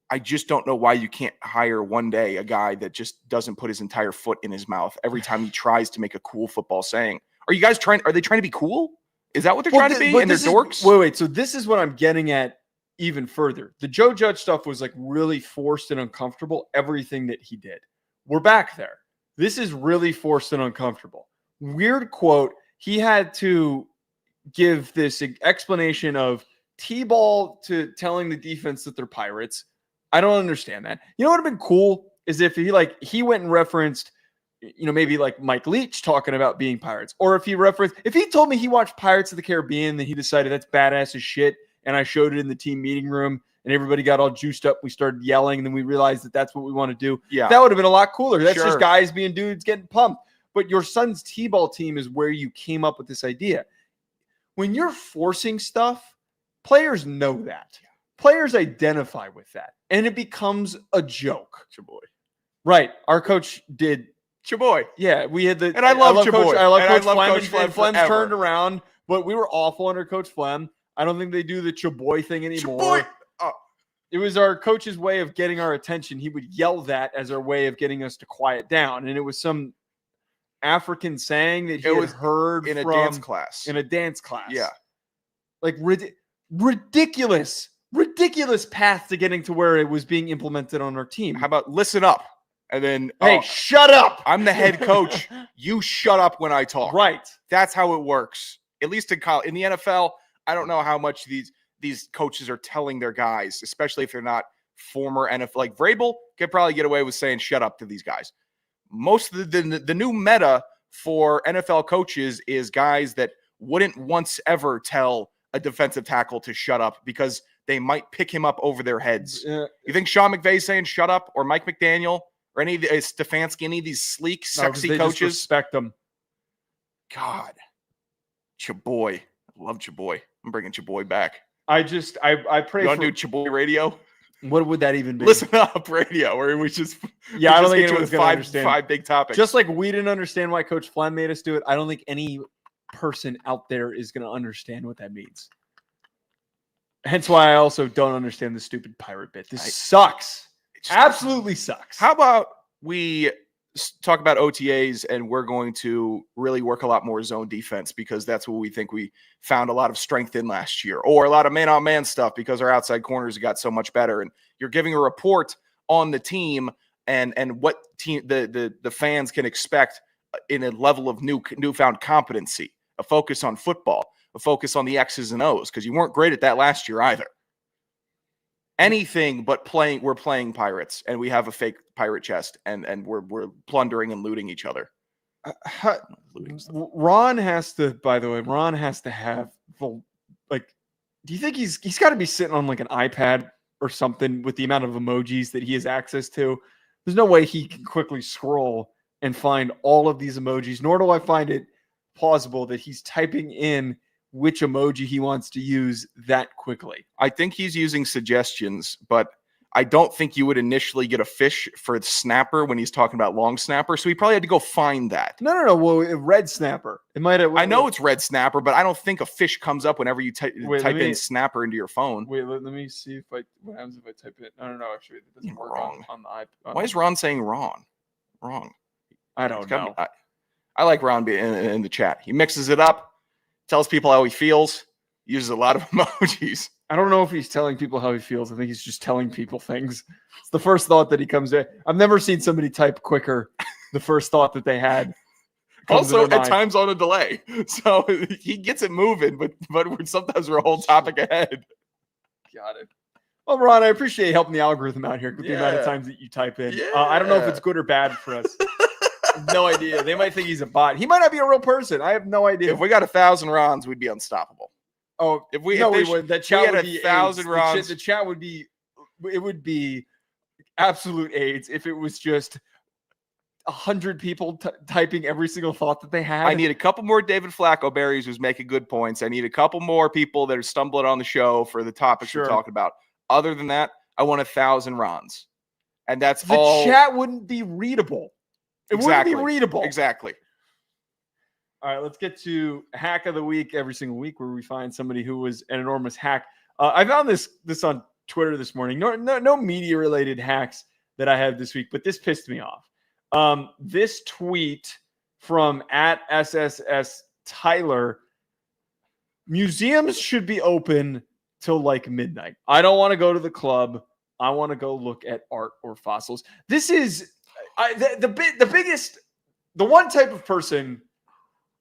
I just don't know why you can't hire one day a guy that just doesn't put his entire foot in his mouth every time he tries to make a cool football saying. Are they trying to be cool? Is that what they're trying to be? And they're dorks? Wait. So this is what I'm getting at even further. The Joe Judge stuff was like really forced and uncomfortable. Everything that he did. We're back there. This is really forced and uncomfortable. Weird quote. He had to give this explanation of T-ball to telling the defense that they're pirates. I don't understand that. You know what would have been cool is if he went and referenced, maybe like Mike Leach talking about being pirates. Or if he told me he watched Pirates of the Caribbean, then he decided that's badass as shit. And I showed it in the team meeting room and everybody got all juiced up. We started yelling and then we realized that that's what we want to do. Yeah. That would have been a lot cooler. That's just guys being dudes getting pumped. But your son's T-ball team is where you came up with this idea. when you're forcing stuff, players know that. Players identify with that, and it becomes a joke. Chaboy. Right. Our coach did. Chaboy. Yeah, we had the. And I love Chaboy. I love And I Coach love Flem. Coach Flem and Flem's forever. turned around, but we were awful under Coach Flem. I don't think they do the Chaboy thing anymore. Chaboy. Oh. It was our coach's way of getting our attention. He would yell that as our way of getting us to quiet down, and it was some African saying that he had heard in from a dance class. In a dance class. Yeah. Like ridiculous path to getting to where it was being implemented on our team. How about listen up? And then, hey, shut up. I'm the head coach. You shut up when I talk. Right. That's how it works. At least in college. In the NFL, I don't know how much these coaches are telling their guys, especially if they're not former NFL. Like Vrabel could probably get away with saying shut up to these guys. Most of the new meta for NFL coaches is guys that wouldn't once ever tell a defensive tackle to shut up because they might pick him up over their heads. You think Sean McVay's saying shut up, or Mike McDaniel, or any of the Stefanski, any of these sleek, sexy they coaches? Just respect them. God, Chaboy, I love Chaboy. I'm bringing Chaboy back. I pray. You want to do Chaboy radio? What would that even be? Listen up, radio, where we just I don't think it anyone's with going to understand. Five big topics. Just like we didn't understand why Coach Flem made us do it, I don't think any person out there is going to understand what that means. Hence why I also don't understand the stupid pirate bit. This sucks. It absolutely sucks. How about we talk about OTAs, and we're going to really work a lot more zone defense because that's what we think we found a lot of strength in last year, or a lot of man-on-man stuff because our outside corners got so much better. And you're giving a report on the team and what team the fans can expect in a level of newfound competency, a focus on football, a focus on the X's and O's, because you weren't great at that last year either. Anything but playing, we're playing pirates, and we have a fake pirate chest, and we're plundering and looting each other. Ron has to, by the way, have like, do you think he's got to be sitting on like an iPad or something with the amount of emojis that he has access to? There's no way he can quickly scroll and find all of these emojis, nor do I find it plausible that he's typing in which emoji he wants to use that quickly. I think he's using suggestions, but I don't think you would initially get a fish for snapper when he's talking about long snapper. So he probably had to go find that. No. Well, red snapper. It might have. I know it's red snapper, but I don't think a fish comes up whenever you type in snapper into your phone. Wait, let me see what happens if I type it. No. Actually, it doesn't work on the iPad. Why is Ron saying wrong? I don't know. I like Ron being in the chat. He mixes it up, tells people how he feels, uses a lot of emojis. I don't know if he's telling people how he feels. I think he's just telling people things. It's the first thought that he comes in. I've never seen somebody type quicker. The first thought that they had. Also, at times on a delay. So he gets it moving, but sometimes we're a whole topic ahead. Got it. Well, Ron, I appreciate you helping the algorithm out here with the amount of times that you type in. Yeah. I don't know if it's good or bad for us. No idea. They might think he's a bot. He might not be a real person. I have no idea. If we got 1,000 Rons, we'd be unstoppable. Oh, if we would. That chat would be 1,000 Rons. The chat would be. It would be absolute AIDS if it was just 100 people typing every single thought that they had. I need a couple more David Flacco berries who's making good points. I need a couple more people that are stumbling on the show for the topics we're talking about. Other than that, I want 1,000 Rons, and that's all. The chat wouldn't be readable. It wouldn't be readable. Exactly. All right, let's get to Hack of the Week every single week, where we find somebody who was an enormous hack. I found this on Twitter this morning. No media related hacks that I had this week, but this pissed me off. This tweet from @SSS museums should be open till like midnight. I don't want to go to the club. I want to go look at art or fossils. This is the one type of person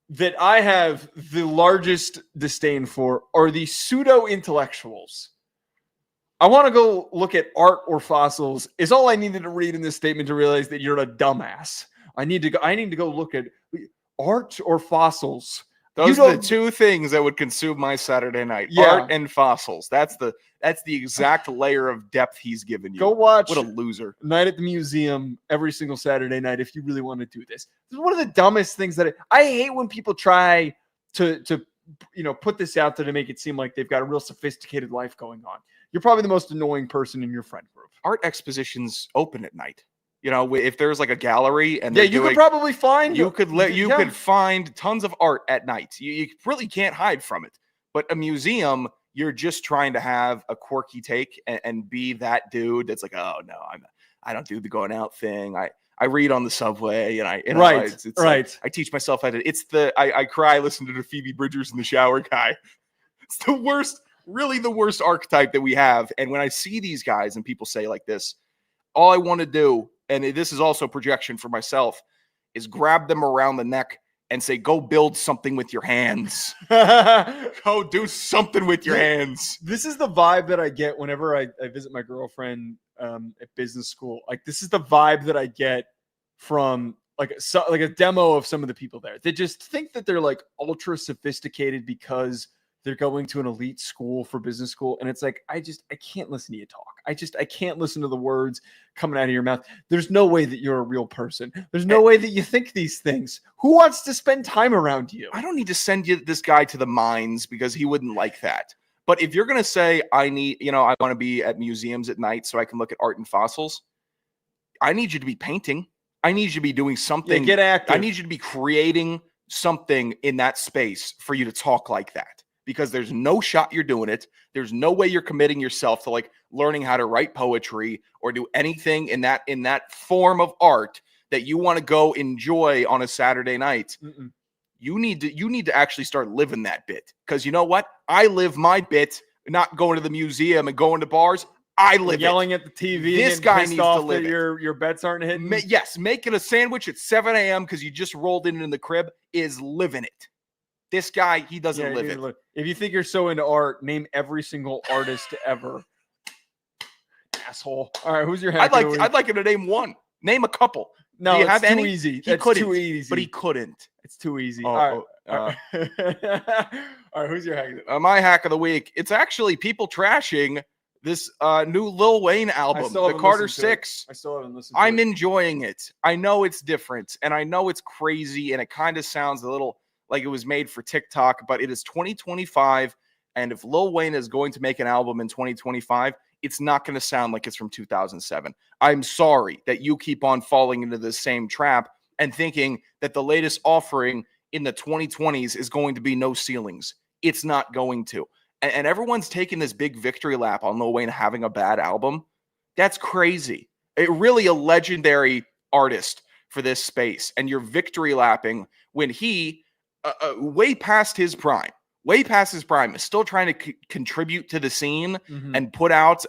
that I have the largest disdain for are the pseudo-intellectuals. I want to go look at art or fossils is all I needed to read in this statement to realize that you're a dumbass. I need to go look at art or fossils. Those are the two things that would consume my Saturday night. Yeah. Art and fossils. That's the exact layer of depth he's given you. Go watch What a loser. Night at the Museum every single Saturday night if you really want to do this. This is one of the dumbest things that I hate when people try to put this out there to make it seem like they've got a real sophisticated life going on. You're probably the most annoying person in your friend group. Art expositions open at night. If there's like a gallery and you could probably find could find tons of art at night. You really can't hide from it. But a museum, you're just trying to have a quirky take and be that dude that's like, oh no, I don't do the going out thing. I read on the subway and I I teach myself how to. It's I cry, listen to the Phoebe Bridgers in the shower guy. It's the worst, really the worst archetype that we have. And when I see these guys and people say like this, all I want to do, and this is also projection for myself, is grab them around the neck and say, go build something with your hands. Go do something with your hands. This is the vibe that I get whenever I visit my girlfriend at business school. Like, this is the vibe that I get from like a demo of some of the people there. They just think that they're like ultra sophisticated because they're going to an elite school for business school. And it's like, I can't listen to you talk. I can't listen to the words coming out of your mouth. There's no way that you're a real person. There's no way that you think these things. Who wants to spend time around you? I don't need to send you this guy to the mines because he wouldn't like that. But if you're going to say, I want to be at museums at night so I can look at art and fossils, I need you to be painting. I need you to be doing something. Get active. I need you to be creating something in that space for you to talk like that. Because there's no shot you're doing it. There's no way you're committing yourself to like learning how to write poetry or do anything in that form of art that you want to go enjoy on a Saturday night. Mm-mm. You need to actually start living that bit. Because you know what? I live my bit, not going to the museum and going to bars. I live yelling at the TV. This guy needs to live your bets aren't hitting. Yes, making a sandwich at 7 a.m. because you just rolled in the crib is living it. This guy, he doesn't live it. If you think you're so into art, name every single artist ever. Asshole. All right, who's your hack? I'd like him to name one. Name a couple. No, do you it's have too any? easy. That's too easy. But he couldn't. It's too easy. All right. All right, who's your hack? My hack of the week. It's actually people trashing this new Lil Wayne album, the Carter 6. I still haven't listened to it. I'm enjoying it. I know it's different, and I know it's crazy, and it kind of sounds a little like it was made for TikTok, but it is 2025, and if Lil Wayne is going to make an album in 2025, it's not going to sound like it's from 2007. I'm sorry that you keep on falling into the same trap and thinking that the latest offering in the 2020s is going to be no ceilings. It's not going to. And everyone's taking this big victory lap on Lil Wayne having a bad album. That's crazy. It really a legendary artist for this space, and you're victory lapping when he way past his prime, is still trying to contribute to the scene and put out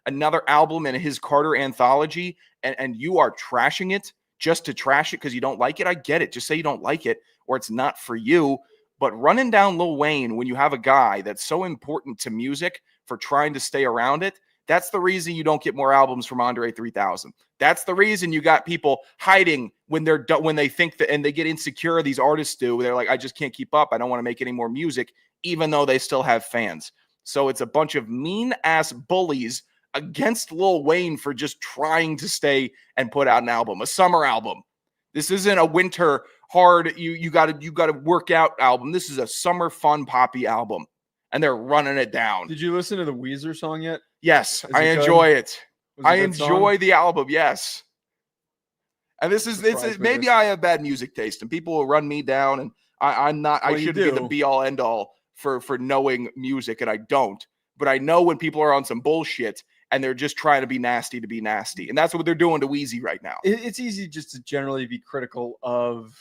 another album in his Carter anthology, and you are trashing it just to trash it because you don't like it. I get it. Just say you don't like it or it's not for you. But running down Lil Wayne when you have a guy that's so important to music for trying to stay around it, that's the reason you don't get more albums from Andre 3000. That's the reason you got people hiding when they think that, and they get insecure. These artists do. They're like, I just can't keep up. I don't want to make any more music, even though they still have fans. So it's a bunch of mean ass bullies against Lil Wayne for just trying to stay and put out an album, a summer album. This isn't a winter hard. You got to work out album. This is a summer fun poppy album, and they're running it down. Did you listen to the Weezer song yet? Yes, I enjoy it. I enjoy the album. Yes. And this is maybe I have bad music taste and people will run me down, and I'm not, I shouldn't be the be all end all for knowing music, and I don't, but I know when people are on some bullshit and they're just trying to be nasty. And that's what they're doing to Weezy right now. It's easy just to generally be critical of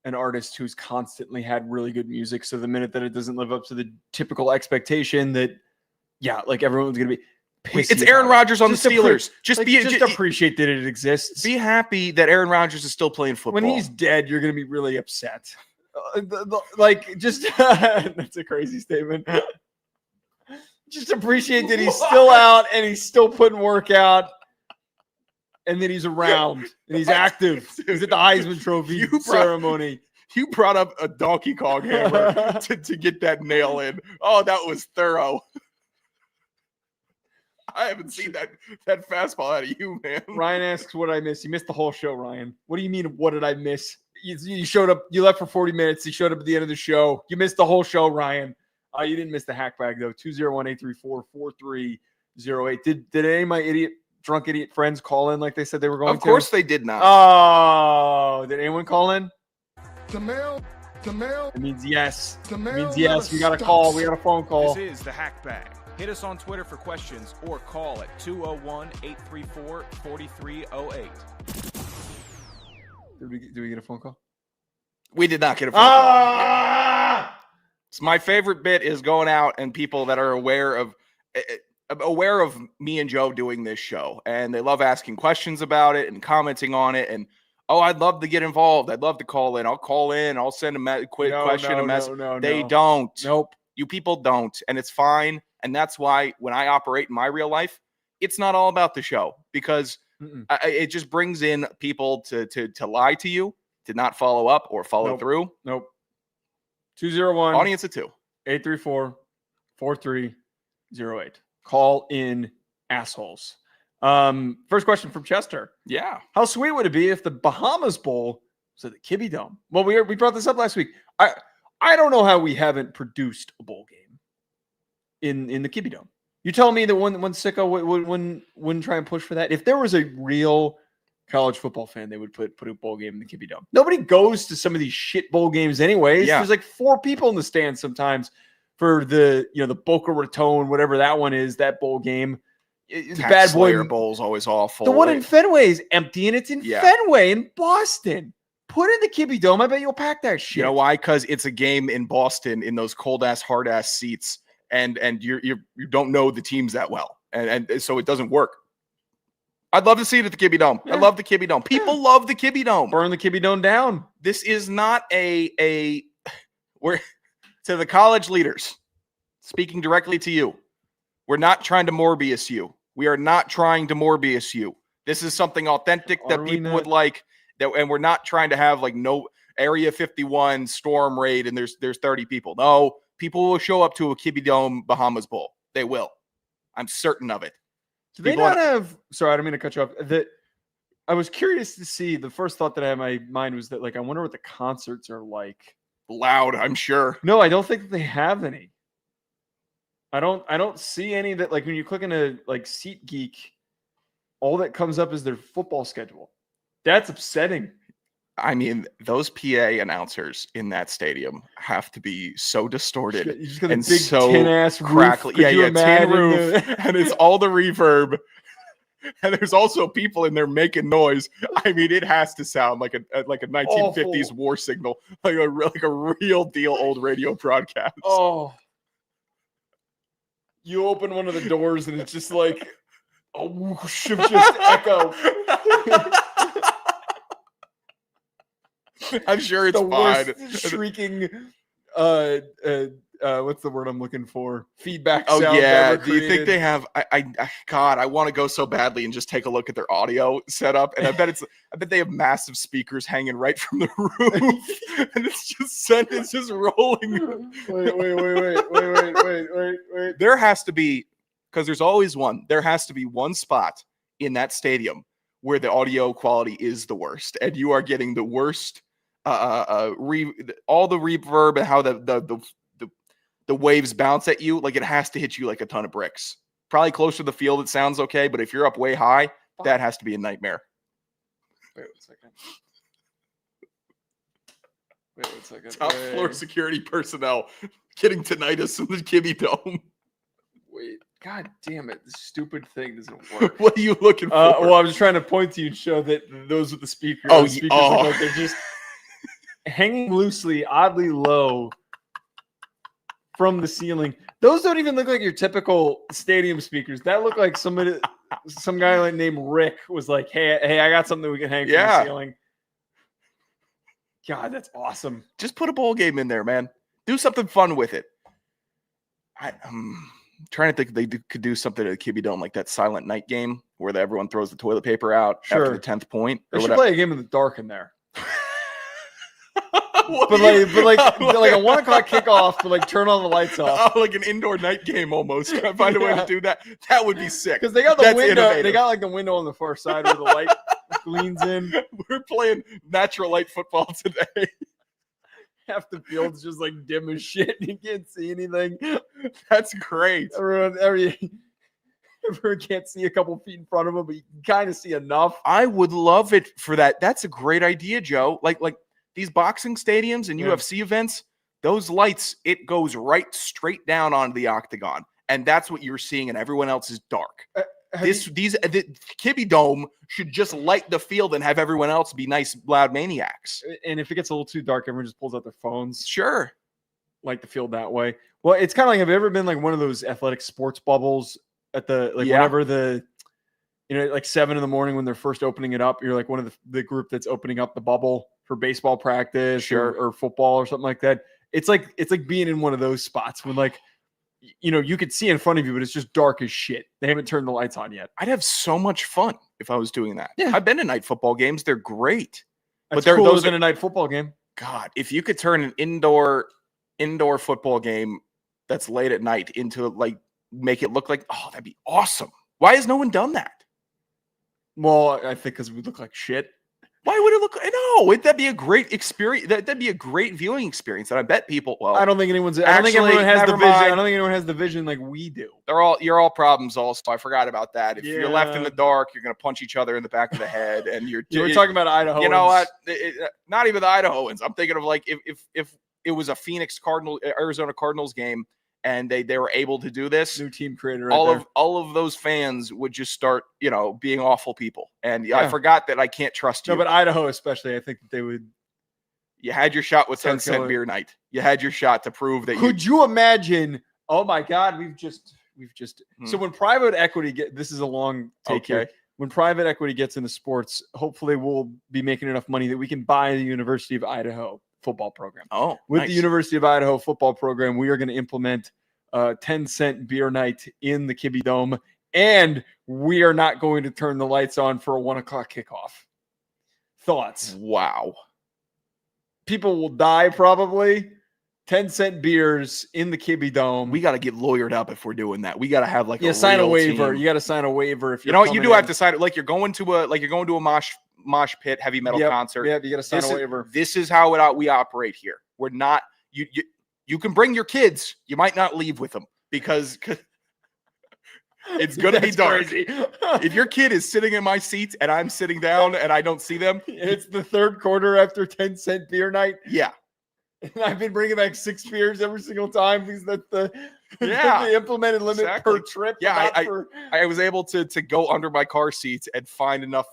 an artist who's constantly had really good music. So the minute that it doesn't live up to the typical expectation that, like everyone's going to be pissed. It's Aaron Rodgers on the Steelers. Just appreciate that it exists. Be happy that Aaron Rodgers is still playing football. When he's dead, you're going to be really upset. That's a crazy statement. Just appreciate that he's still out and he's still putting work out, and that he's around and he's active. He's at the Heisman Trophy ceremony. You brought up a Donkey Kong hammer to get that nail in. Oh, that was thorough. I haven't seen that fastball out of you, man. Ryan asks what I missed. You missed the whole show, Ryan. What do you mean, what did I miss? You showed up. You left for 40 minutes. You showed up at the end of the show. You missed the whole show, Ryan. You didn't miss the hack bag though. 201-834-4308. Did any of my drunk idiot friends call in like they said they were going to? Of course they did not. Oh, did anyone call in? The mail. It means yes. The It mail means yes. never We got a stops. call. We got a phone call. This is the Hack Bag. Hit us on Twitter for questions or call at 201-834-4308. Did we get a phone call? We did not get a phone call. So my favorite bit is going out and people that are aware of me and Joe doing this show, and they love asking questions about it and commenting on it. And I'd love to get involved. I'd love to call in. I'll call in. I'll send a quick question, a message. They don't. Nope. You people don't, and it's fine. And that's why when I operate in my real life, it's not all about the show, because it just brings in people to lie to you, to not follow up or follow through. Nope. 201 audience at 834-4308. Call in, assholes. First question from Chester. Yeah. How sweet would it be if the Bahamas Bowl was at the Kibby Dome? Well, we brought this up last week. I don't know how we haven't produced a bowl game in the Kibby Dome. You tell me that one sicko wouldn't try and push for that. If there was a real college football fan, they would put a bowl game in the Kibby Dome. Nobody goes to some of these shit bowl games anyways. Yeah. There's like 4 people in the stands sometimes for the Boca Raton, whatever that one is, that bowl game. It's bad boy Bowl's always awful. The one in Fenway is empty, and it's in Yeah. Fenway in Boston. Put in the Kibby Dome. I bet you'll pack that shit. You know why? Because it's a game in Boston in those cold ass, hard ass seats, and you don't know the teams that well, and so it doesn't work. I'd love to see it at the Kibby Dome. Yeah. I love the Kibby Dome. People love the Kibby Dome. Burn the Kibby Dome down. This is not we're to the college leaders, speaking directly to you. We're not trying to Morbius you. We are not trying to Morbius you. This is something authentic that people would like. And we're not trying to have like no Area 51 storm raid and there's 30 people. No, people will show up to a Kibby Dome Bahamas Bowl. They will. I'm certain of it. Do they not have? Sorry, I don't mean to cut you off. I was curious to see. The first thought that I had in my mind was that, like, I wonder what the concerts are like. Loud, I'm sure. No, I don't think that they have any. I don't see any that, like, when you click into like SeatGeek, all that comes up is their football schedule. That's upsetting. I mean, those PA announcers in that stadium have to be so distorted You just got a and big so tin-ass crackly. roof. Yeah, tin roof, and it's all the reverb. And there's also people in there making noise. I mean, it has to sound like a 1950s awful war signal, like a real deal old radio broadcast. Oh, you open one of the doors and it's just like a whoosh of just echo. I'm sure it's The fine. worst shrieking. What's the word I'm looking for? Feedback. Oh sound yeah. ever Do you think created. they have? God, I want to go so badly and just take a look at their audio setup. And I bet they have massive speakers hanging right from the roof, and it's just rolling. Wait. There has to be, because there's always one. There has to be one spot in that stadium where the audio quality is the worst, and you are getting the worst. All the reverb and how the waves bounce at you, like it has to hit you like a ton of bricks. Probably closer to the field, it sounds okay, but if you're up way high, that has to be a nightmare. Wait 1 second. Top floor security personnel getting tinnitus in the Kibby Dome. Wait. God damn it. This stupid thing doesn't work. What are you looking for? Well, I was trying to point to you and show that those are the speakers. Oh, the speakers look like they're just hanging loosely, oddly low from the ceiling. Those don't even look like your typical stadium speakers. That look like some guy like named Rick was like, hey, I got something we can hang from the ceiling. God, that's awesome. Just put a bowl game in there, man. Do something fun with it. I'm trying to think if they could do something at the Kibby Dome, like that Silent Night game where everyone throws the toilet paper out after the 10th point. They should play a game in the dark in there. but like a 1 o'clock kickoff, but like turn all the lights off. Oh, like an indoor night game almost. Find a way to do that. That would be sick. Because they got the That's window. innovative. They got like the window on the far side where the light leans in. We're playing natural light football today. Half the field's just like dim as shit. You can't see anything. That's great. Everyone can't see a couple feet in front of them, but you can kind of see enough. I would love it for that. That's a great idea, Joe. Like these boxing stadiums and UFC events, those lights, it goes right straight down onto the octagon. And that's what you're seeing, and everyone else is dark. The Kibby Dome should just light the field and have everyone else be nice, loud maniacs. And if it gets a little too dark, everyone just pulls out their phones. Sure. Light the field that way. Well, it's kind of like, have you ever been like one of those athletic sports bubbles at the, whenever the, like 7 a.m. when they're first opening it up, you're like one of the group that's opening up the bubble for baseball practice or football or something like that. It's like being in one of those spots when like, you could see in front of you, but it's just dark as shit. They haven't turned the lights on yet. I'd have so much fun if I was doing that. Yeah. I've been to night football games. They're great. But those in a night football game. God, if you could turn an indoor football game that's late at night into like, make it look like, oh, that'd be awesome. Why has no one done that? Well, I think because we look like shit. Why would it look? No, that'd be a great experience. That'd be a great viewing experience. And I bet people. Well, I don't think everyone has the vision. I don't think anyone has the vision like we do. You're all problems. Also, I forgot about that. If you're left in the dark, you're gonna punch each other in the back of the head, and you're talking about Idaho. You know what? Not even the Idahoans. I'm thinking of like if it was a Arizona Cardinals game. And they were able to do this. New team creator. All of those fans would just start, being awful people. And I forgot that I can't trust you. No, but Idaho especially, I think that they would. You had your shot with 10-cent beer night. You had your shot to prove that. Could you imagine? Oh my God, we've just. So when private equity this is a long take here. When private equity gets into sports, hopefully we'll be making enough money that we can buy the University of Idaho football program. Oh, with nice. The University of Idaho football program, we are going to implement 10-cent beer night in the Kibby Dome, and we are not going to turn the lights on for a 1:00 kickoff. Thoughts? Wow. People will die probably. 10-cent beers in the Kibby Dome. We got to get lawyered up if we're doing that. We got to have like sign a waiver. Team. You got to sign a waiver if you do have to sign it. Like you're going to a mosh pit heavy metal concert. Yeah, you got to sign a waiver. This is how we operate here. We're not you can bring your kids. You might not leave with them because it's going to be dark. If your kid is sitting in my seat and I'm sitting down and I don't see them, it's the third quarter after 10-cent beer night. Yeah. And I've been bringing back 6 beers every single time because that's the implemented limit per trip. Yeah, I was able to go under my car seats and find enough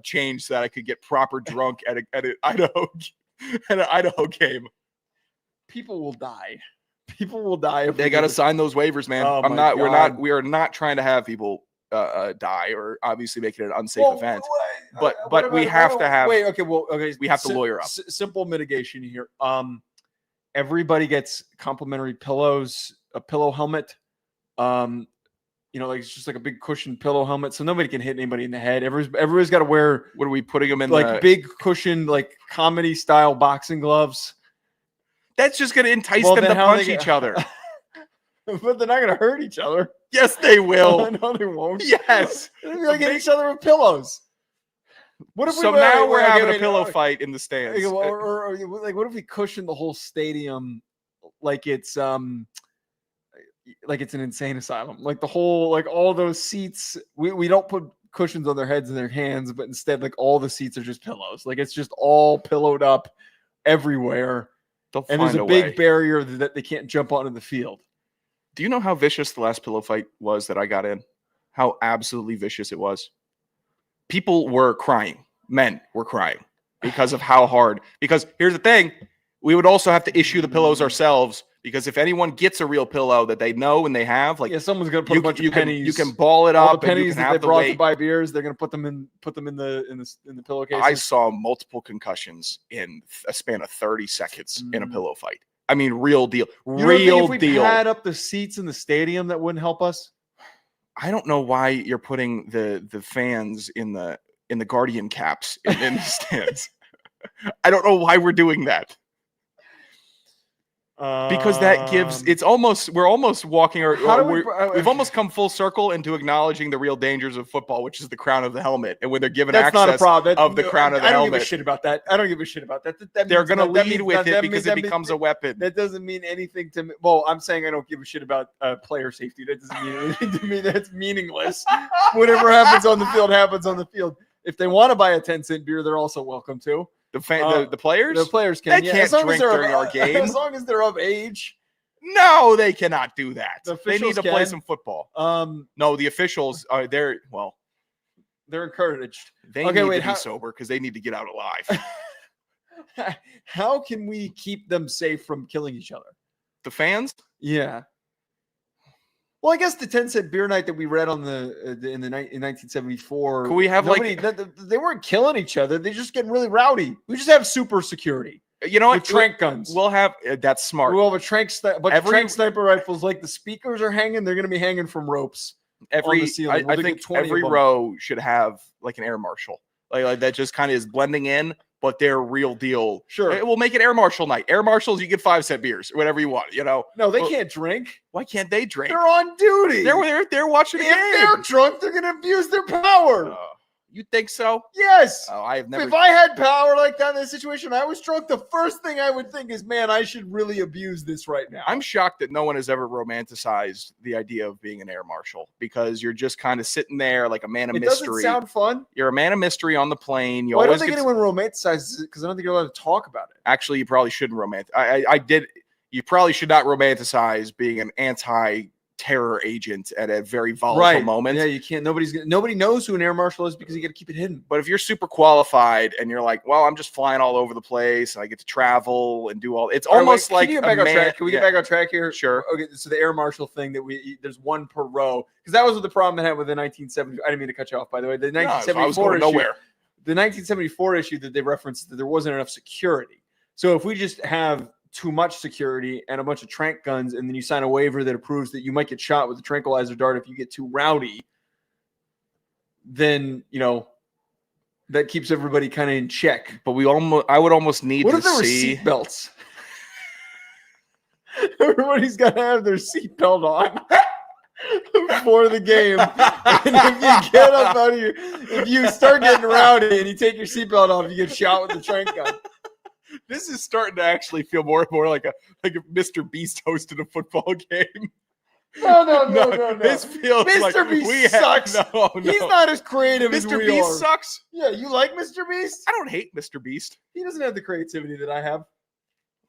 change so that I could get proper drunk at an Idaho game. People will die. People will die if they got to sign those waivers, man. Oh we are not trying to have people die or obviously make it an unsafe event. But we have to have. Wait, okay. We have to lawyer up. Simple mitigation here. Everybody gets complimentary pillows, a pillow helmet. Like it's just like a big cushion pillow helmet, so nobody can hit anybody in the head. Everybody's got to wear. What are we putting them in? Like big cushion, like comedy style boxing gloves. That's just going to entice them to punch each other. But they're not going to hurt each other. Yes, they will. No, they won't. Yes. They're going to hit each other with pillows. What if now we're having a pillow fight in the stands. Or like, what if we cushion the whole stadium like it's an insane asylum? Like the whole, like all those seats, we don't put cushions on their heads and their hands, but instead, like all the seats are just pillows. Like it's just all pillowed up everywhere. And there's a big barrier that they can't jump onto the field. Do you know how vicious the last pillow fight was that I got in? How absolutely vicious it was. People were crying. Men were crying because of how hard. Because here's the thing. We would also have to issue the pillows ourselves because if anyone gets a real pillow that they know and they have, like someone's gonna put a bunch of pennies. You can ball it up. The pennies that they brought to buy beers, they're gonna put them in the pillowcase. I saw multiple concussions in a span of 30 seconds in a pillow fight. I mean, real deal. Real deal. If we had up the seats in the stadium, that wouldn't help us. I don't know why you're putting the fans in the Guardian caps in the stands. I don't know why we're doing that. Because that gives we're almost walking we've almost come full circle into acknowledging the real dangers of football, which is the crown of the helmet. And when they're given access not a problem. of the crown of the helmet, I don't give a shit about that. They're going to lead with it because it becomes a weapon. That doesn't mean anything to me. Well, I'm saying I don't give a shit about player safety. That doesn't mean anything to me. That's meaningless. Whatever happens on the field happens on the field. If they want to buy a 10-cent beer, they're also welcome to. The players? The players can. They can't drink during our game. As long as they're of age. No, they cannot do that. They need to play some football. No, the officials are they're encouraged. They need to be sober because they need to get out alive. How can we keep them safe from killing each other? The fans? Yeah. Well, I guess the 10-cent beer night that we read on in 1974. Could we have they weren't killing each other. They just getting really rowdy. We just have super security. You know what? With trank guns. We'll have that's smart. We'll have a trank sniper rifles. Like the speakers are hanging, they're going to be hanging from ropes. I think every row should have like an air marshal, like that just kind of is blending in. But they're real deal. Sure. We'll make it Air Marshal night. Air Marshals, you get 5-cent beers, whatever you want, No, they can't drink. Why can't they drink? They're on duty. They're watching the game. If they're drunk, they're going to abuse their power. You think so? Yes. Oh, I have never. If I had power like that in this situation, I was drunk. The first thing I would think is, man, I should really abuse this right now. I'm shocked that no one has ever romanticized the idea of being an air marshal because you're just kind of sitting there like a man of mystery. It doesn't sound fun. You're a man of mystery on the plane. I don't think anyone romanticizes it because I don't think you're allowed to talk about it. Actually, you probably shouldn't You probably should not romanticize being an anti-terror agent at a very volatile moment. Yeah, you can't. Nobody knows who an air marshal is because you got to keep it hidden. But if you're super qualified and you're like, well, I'm just flying all over the place and I get to travel and do all, it's almost like can we get back on track here? Sure. Okay, so the air marshal thing there's one per row because that was the problem they had with the 1970. I didn't mean to cut you off, by the way. The 1974 issue. The 1974 issue that they referenced that there wasn't enough security. So if we just have too much security and a bunch of trank guns, and then you sign a waiver that approves that you might get shot with a tranquilizer dart if you get too rowdy, then that keeps everybody kind of in check. But I would almost need to see. What if there were seat belts? Everybody's got to have their seatbelt on before the game. And if you get up out of if you start getting rowdy and you take your seatbelt off, you get shot with a trank gun. This is starting to actually feel more and more like a Mr. Beast hosted a football game. No. This feels Mr. Beast sucks. No. He's not as creative as we are. Mr. Beast sucks? Yeah, you like Mr. Beast? I don't hate Mr. Beast. He doesn't have the creativity that I have.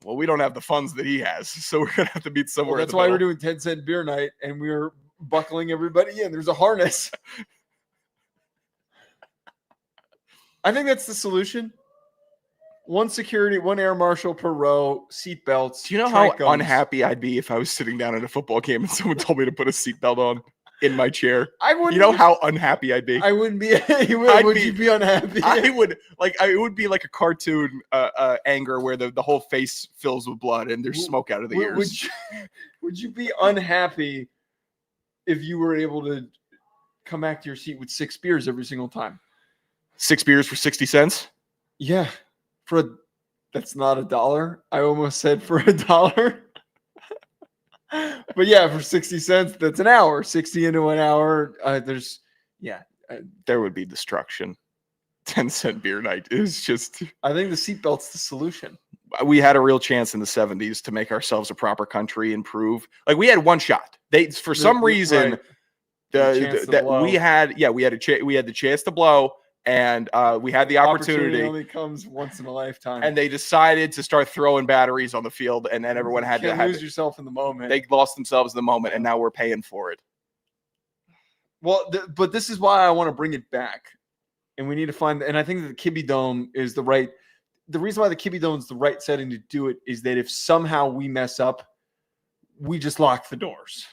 Well, we don't have the funds that he has, so we're going to have to meet somewhere. Well, that's why we're doing 10-cent beer night, and we're buckling everybody in. There's a harness. I think that's the solution. One security, one air marshal per row, seat belts. Do you know how unhappy I'd be if I was sitting down at a football game and someone told me to put a seatbelt on in my chair? I wouldn't. You know how unhappy I'd be? I wouldn't be. Would you be unhappy? I would. It would be like a cartoon anger where the whole face fills with blood and there's smoke out of the ears. Would you be unhappy if you were able to come back to your seat with 6 beers every single time? 6 beers for 60 cents? Yeah. That's not $1. I almost said for $1. But yeah, for 60 cents, that's an hour. 60 into an hour. There would be destruction. 10-cent beer night is just. I think the seatbelt's the solution. We had a real chance in the 70s to make ourselves a proper country and prove. Like we had one shot. We had the chance to blow. And we had the opportunity. Only comes once in a lifetime. And they decided to start throwing batteries on the field, and then everyone had to lose yourself in the moment. They lost themselves in the moment, and now we're paying for it. Well, but this is why I want to bring it back, and we need to find. And I think that the Kibby Dome is the right. The reason why the Kibby Dome is the right setting to do it is that if somehow we mess up, we just lock the doors.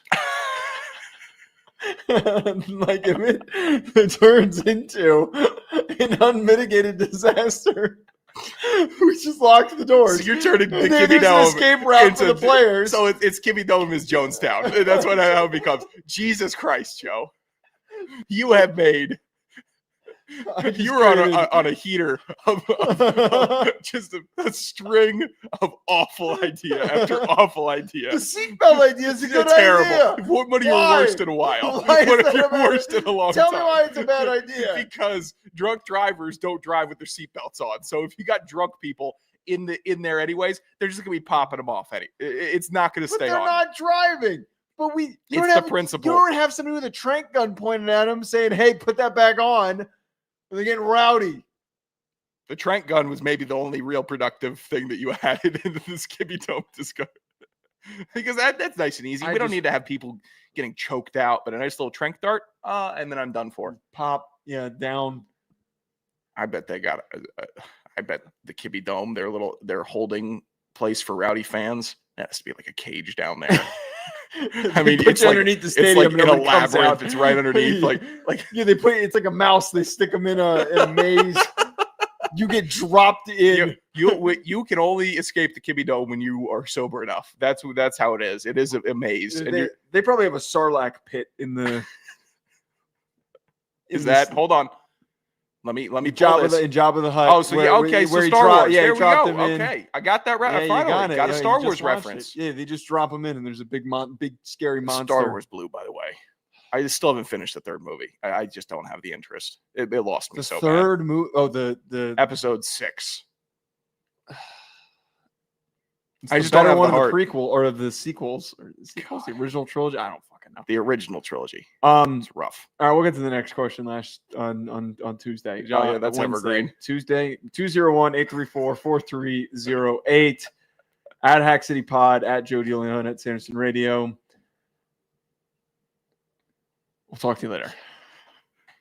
Like if it turns into an unmitigated disaster, we just lock the doors. So you're turning the Kibby Dome escape route for the players. So it's Kibby Dome is Jonestown. That's how it becomes. Jesus Christ, Joe, you have made You were on a heater of just a string of awful idea after awful idea. The seatbelt idea is a good terrible. idea. What are your Why? worst in a while? Why is What are that your a bad worst in a long Tell time? me why it's a bad idea. Because drunk drivers don't drive with their seatbelts on. So if you got drunk people in there anyways, they're just gonna be popping them off. It's not gonna stay they're on. not driving. But it's the principle. You don't have somebody with a trank gun pointed at them saying, "Hey, put that back on." They're getting rowdy. The trank gun was maybe the only real productive thing that you added into this Kibby Dome discussion. Because that's nice and easy. We don't need to have people getting choked out, but a nice little trank dart, and then I'm done for. Pop, down. I bet they got. I bet the Kibby Dome, their holding place for rowdy fans, that has to be like a cage down there. I mean, it's like underneath the stadium. It's like in a labyrinth. It's right underneath. They put it's like a mouse. They stick them in a maze. You get dropped in. You can only escape the Kibby Dome when you are sober enough. That's how it is. It is a maze. They probably have a Sarlacc pit in the. Hold on. Let me Jabba the Hutt. Oh, so okay. So Star Wars. There we go. In. Okay, I got that right. Yeah, Finally, got a Star Wars reference. Yeah, they just drop them in, and there's a big scary monster. Star Wars blue, by the way. I still haven't finished the third movie. I just don't have the interest. It lost me so bad. The third movie. Oh, the episode 6. I just don't have one of the prequel or the sequels or the original trilogy. I don't fucking know. The original trilogy. It's rough. All right, we'll get to the next question on Tuesday. Oh, yeah, that's evergreen. Tuesday, 201-834-4308 at Hack City Pod, at Joe DeLeone, at Sanderson Radio. We'll talk to you later.